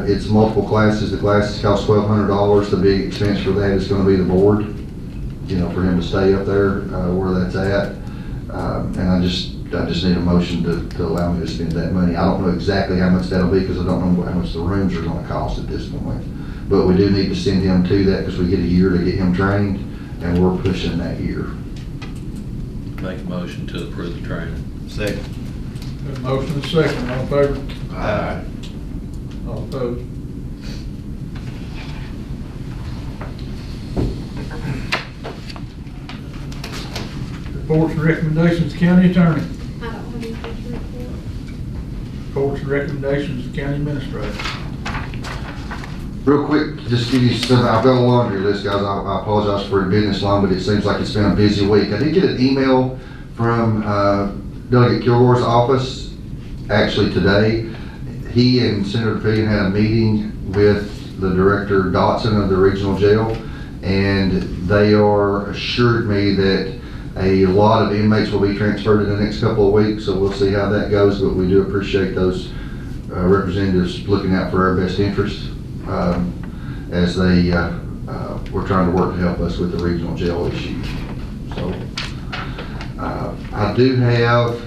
It's multiple classes. The classes cost $1,200. The big expense for that is going to be the board, you know, for him to stay up there where that's at. And I just need a motion to allow me to spend that money. I don't know exactly how much that'll be, because I don't know how much the rooms are going to cost at this point. But we do need to send him to that, because we get a year to get him trained, and we're pushing that year. Make a motion to approve the training. Second. got a motion and a second, all in favor? Aye. All opposed? Reports and recommendations, county attorney. I don't have anything to report. Reports and recommendations, county administrator. Real quick, just give you some, I've got a laundry list, guys. I apologize for it being this long, but it seems like it's been a busy week. I did get an email from Delegate Kilgore's office, actually today. He and Senator Payne had a meeting with the Director Dotson of the regional jail, and they are assured me that a lot of inmates will be transferred in the next couple of weeks, so we'll see how that goes, but we do appreciate those representatives looking out for our best interest as they were trying to work to help us with the regional jail issue. So I do have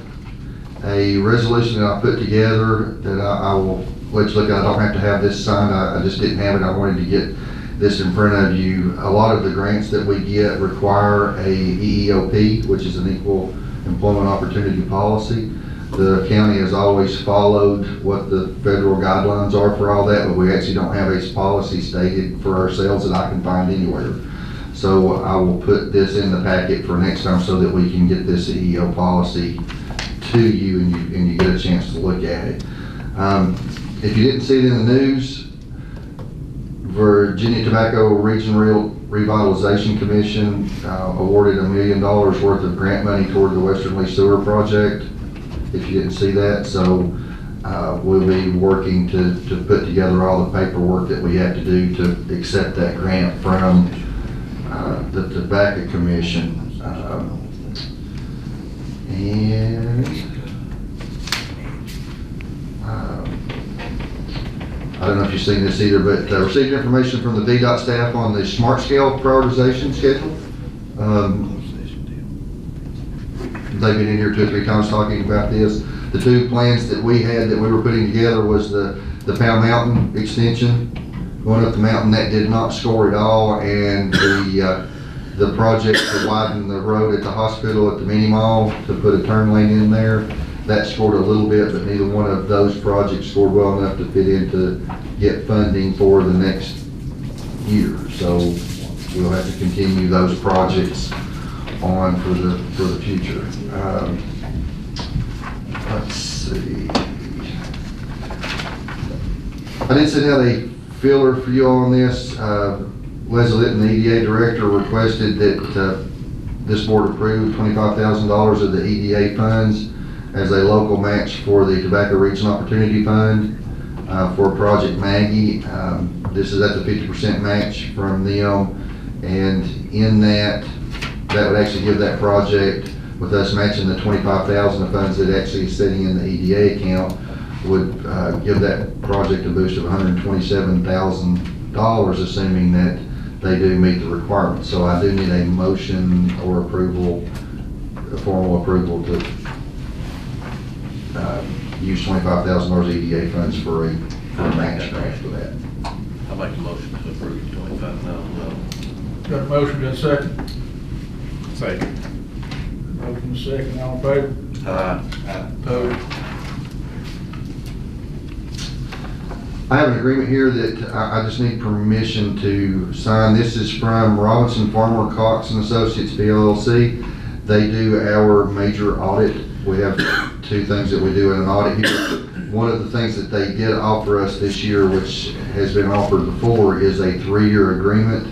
a resolution that I put together that I will let you look at. I don't have to have this signed. I just didn't have it. I wanted to get this in front of you. A lot of the grants that we get require a EEOP, which is an equal employment opportunity policy. The county has always followed what the federal guidelines are for all that, but we actually don't have a policy stated for ourselves that I can find anywhere. So I will put this in the packet for next time so that we can get this CEO policy to you and you get a chance to look at it. If you didn't see it in the news, Virginia Tobacco Region Revitalization Commission awarded $1 million worth of grant money toward the Western Lee Sewer Project, if you didn't see that. So we'll be working to put together all the paperwork that we have to do to accept that grant from the Tobacco Commission. I don't know if you've seen this either, but received information from the VDOT staff on the Smart Scale prioritization schedule. They've been in here 2 or 3 times talking about this. The 2 plans that we had that we were putting together was the Powell Mountain extension, going up the mountain. That did not score at all, and the project to widen the road at the hospital at the mini mall to put a turn lane in there, that scored a little bit, but neither one of those projects scored well enough to fit in to get funding for the next year. So we'll have to continue those projects on for the future. Let's see. I did send out a filler for you all on this. Leslie Litton, the EDA director, requested that this board approve $25,000 of the EDA funds as a local match for the Tobacco Region Opportunity Fund for Project Maggie. This is at the 50% match from them, and in that would actually give that project, with us matching the $25,000 of funds that actually is sitting in the EDA account, would give that project a boost of $127,000, assuming that they do meet the requirements. So I do need a motion or approval, a formal approval to use $25,000 EDA funds for a match grant for that. I make a motion to approve $25,000. Got a motion, got a second? Second. Motion second, all in favor? Opposed? I have an agreement here that I just need permission to sign. This is from Robinson Farmer Cox and Associates PLLC. They do our major audit. We have 2 things that we do in an audit here. One of the things that they did offer us this year, which has been offered before, is a 3-year agreement,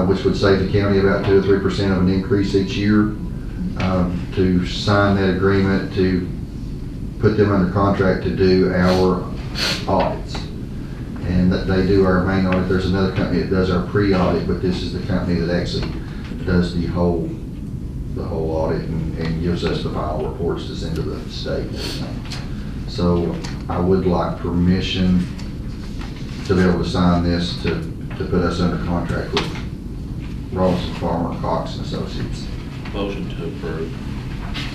which would save the county about 2 or 3% of an increase each year. To sign that agreement to put them under contract to do our audits. And that they do our main audit. There's another company that does our pre-audit, but this is the company that actually does the whole audit and gives us the final reports to send to the state. So I would like permission to be able to sign this to put us under contract with Robinson Farmer Cox and Associates. Motion to approve.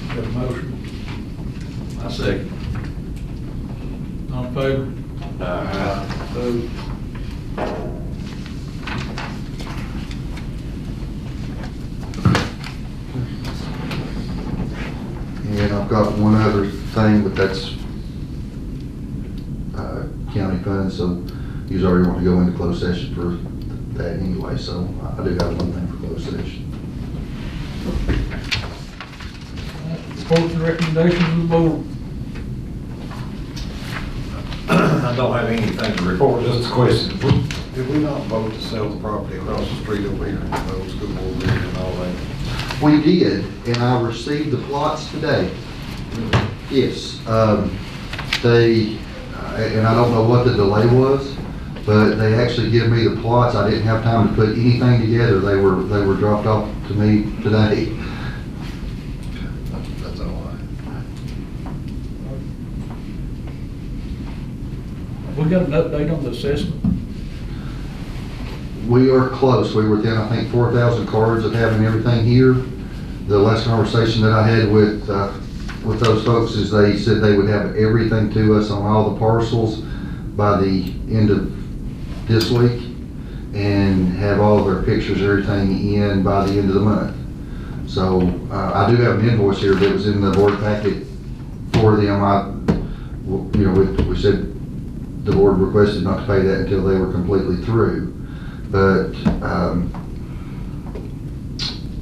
Got a motion, I second. all in favor? Opposed? And I've got one other thing, but that's county funds, so you already want to go into closed session for that anyway, so I do have one thing for closed session. Reports and recommendations of the board. I don't have anything to report, just a question. Did we not vote to sell the property across the street over here, the old school over there and all that? We did, and I received the plots today. Yes, they, and I don't know what the delay was, but they actually give me the plots. I didn't have time to put anything together. They were dropped off to me today. That's all right. We got an update on the assessment. We are close. We were within, I think, 4,000 cards of having everything here. The last conversation that I had with those folks is they said they would have everything to us on all the parcels by the end of this week and have all of their pictures and everything in by the end of the month. So I do have an invoice here that was in the board packet for them. We said the board requested not to pay that until they were completely through. But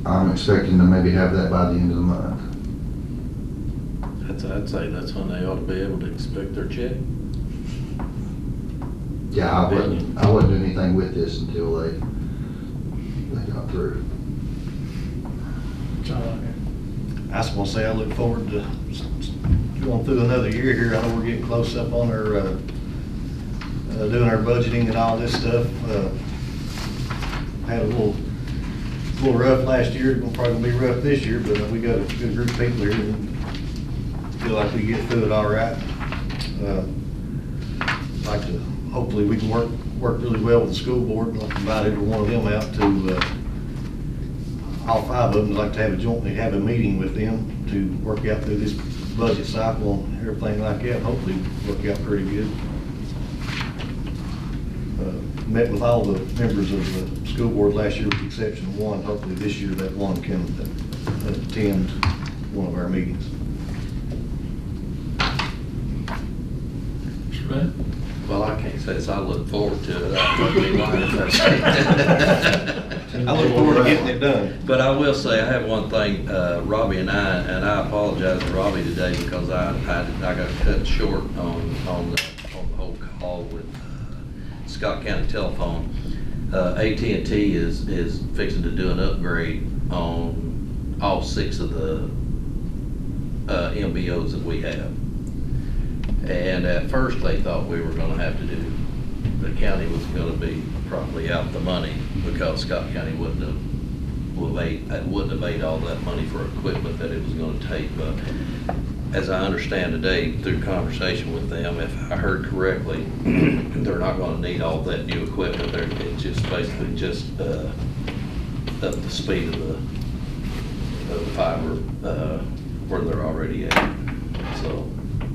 I'm expecting to maybe have that by the end of the month. I'd say that's when they ought to be able to expect their check. Yeah, I wouldn't do anything with this until they got through. That's all I have. I just want to say I look forward to going through another year here. I know we're getting close up on our, doing our budgeting and all this stuff. Had a little rough last year, probably gonna be rough this year, but we got a good group of people here and feel like we get through it all right. Like to, hopefully we can work really well with the school board, and I'll invite every one of them out to, all 5 of them, like to have a meeting with them to work out through this budget cycle and everything like that. Hopefully work out pretty good. Met with all the members of the school board last year with the exception of one. Hopefully this year that one can attend one of our meetings. Mr. Bennett? Well, I can't say this, I look forward to it. I look forward to getting it done. But I will say, I have one thing, Robbie and I apologize to Robbie today because I got cut short on the whole call with Scott County Telephone. AT&T is fixing to do an upgrade on all 6 of the MBOs that we have. And at first they thought we were gonna have to the county was gonna be probably out the money because Scott County wouldn't have made all that money for equipment that it was gonna take. But as I understand today, through conversation with them, if I heard correctly, they're not gonna need all that new equipment. It's just basically just up the speed of the fiber where they're already at. So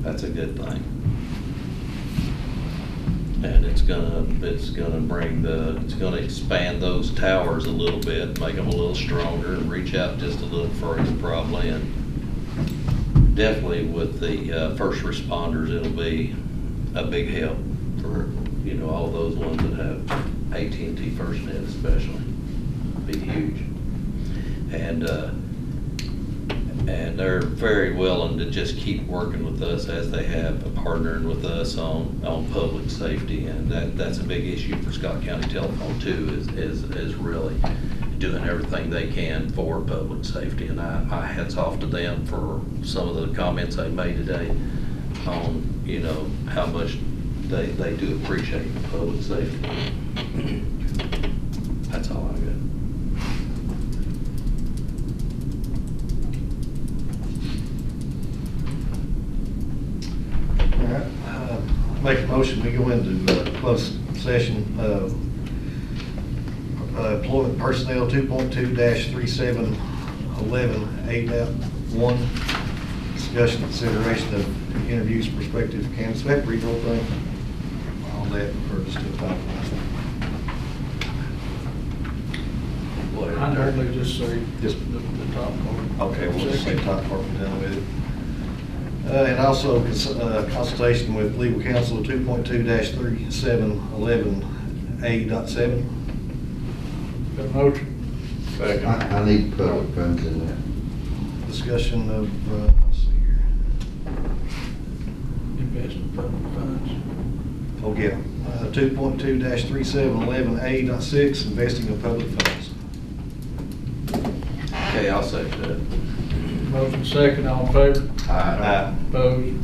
that's a good thing. And it's gonna expand those towers a little bit, make them a little stronger and reach out just a little further probably. And definitely with the first responders, it'll be a big help for, all those ones that have AT&T FirstNet especially. Be huge. And they're very willing to just keep working with us as they have, partnering with us on public safety. And that's a big issue for Scott County Telephone too, is really doing everything they can for public safety. And I hats off to them for some of the comments they made today on, how much they do appreciate public safety. That's all I got. Make a motion, we go into closed session, employment personnel 2.2-3711A.1, discussion, consideration of interviews, prospective candidates. We have to read the whole thing, all that first to talk I normally just say Just- the top part. Okay, we'll just say top part and done with it. And also consultation with legal counsel 2.2-3711A.7. Got a motion? I need public funds in there. Discussion of, let's see here. Invest in public funds. Oh, yeah. 2.2-3711A.6, investing in public funds. Okay, I'll second that. Motion second, all in favor? Aye. Opposed?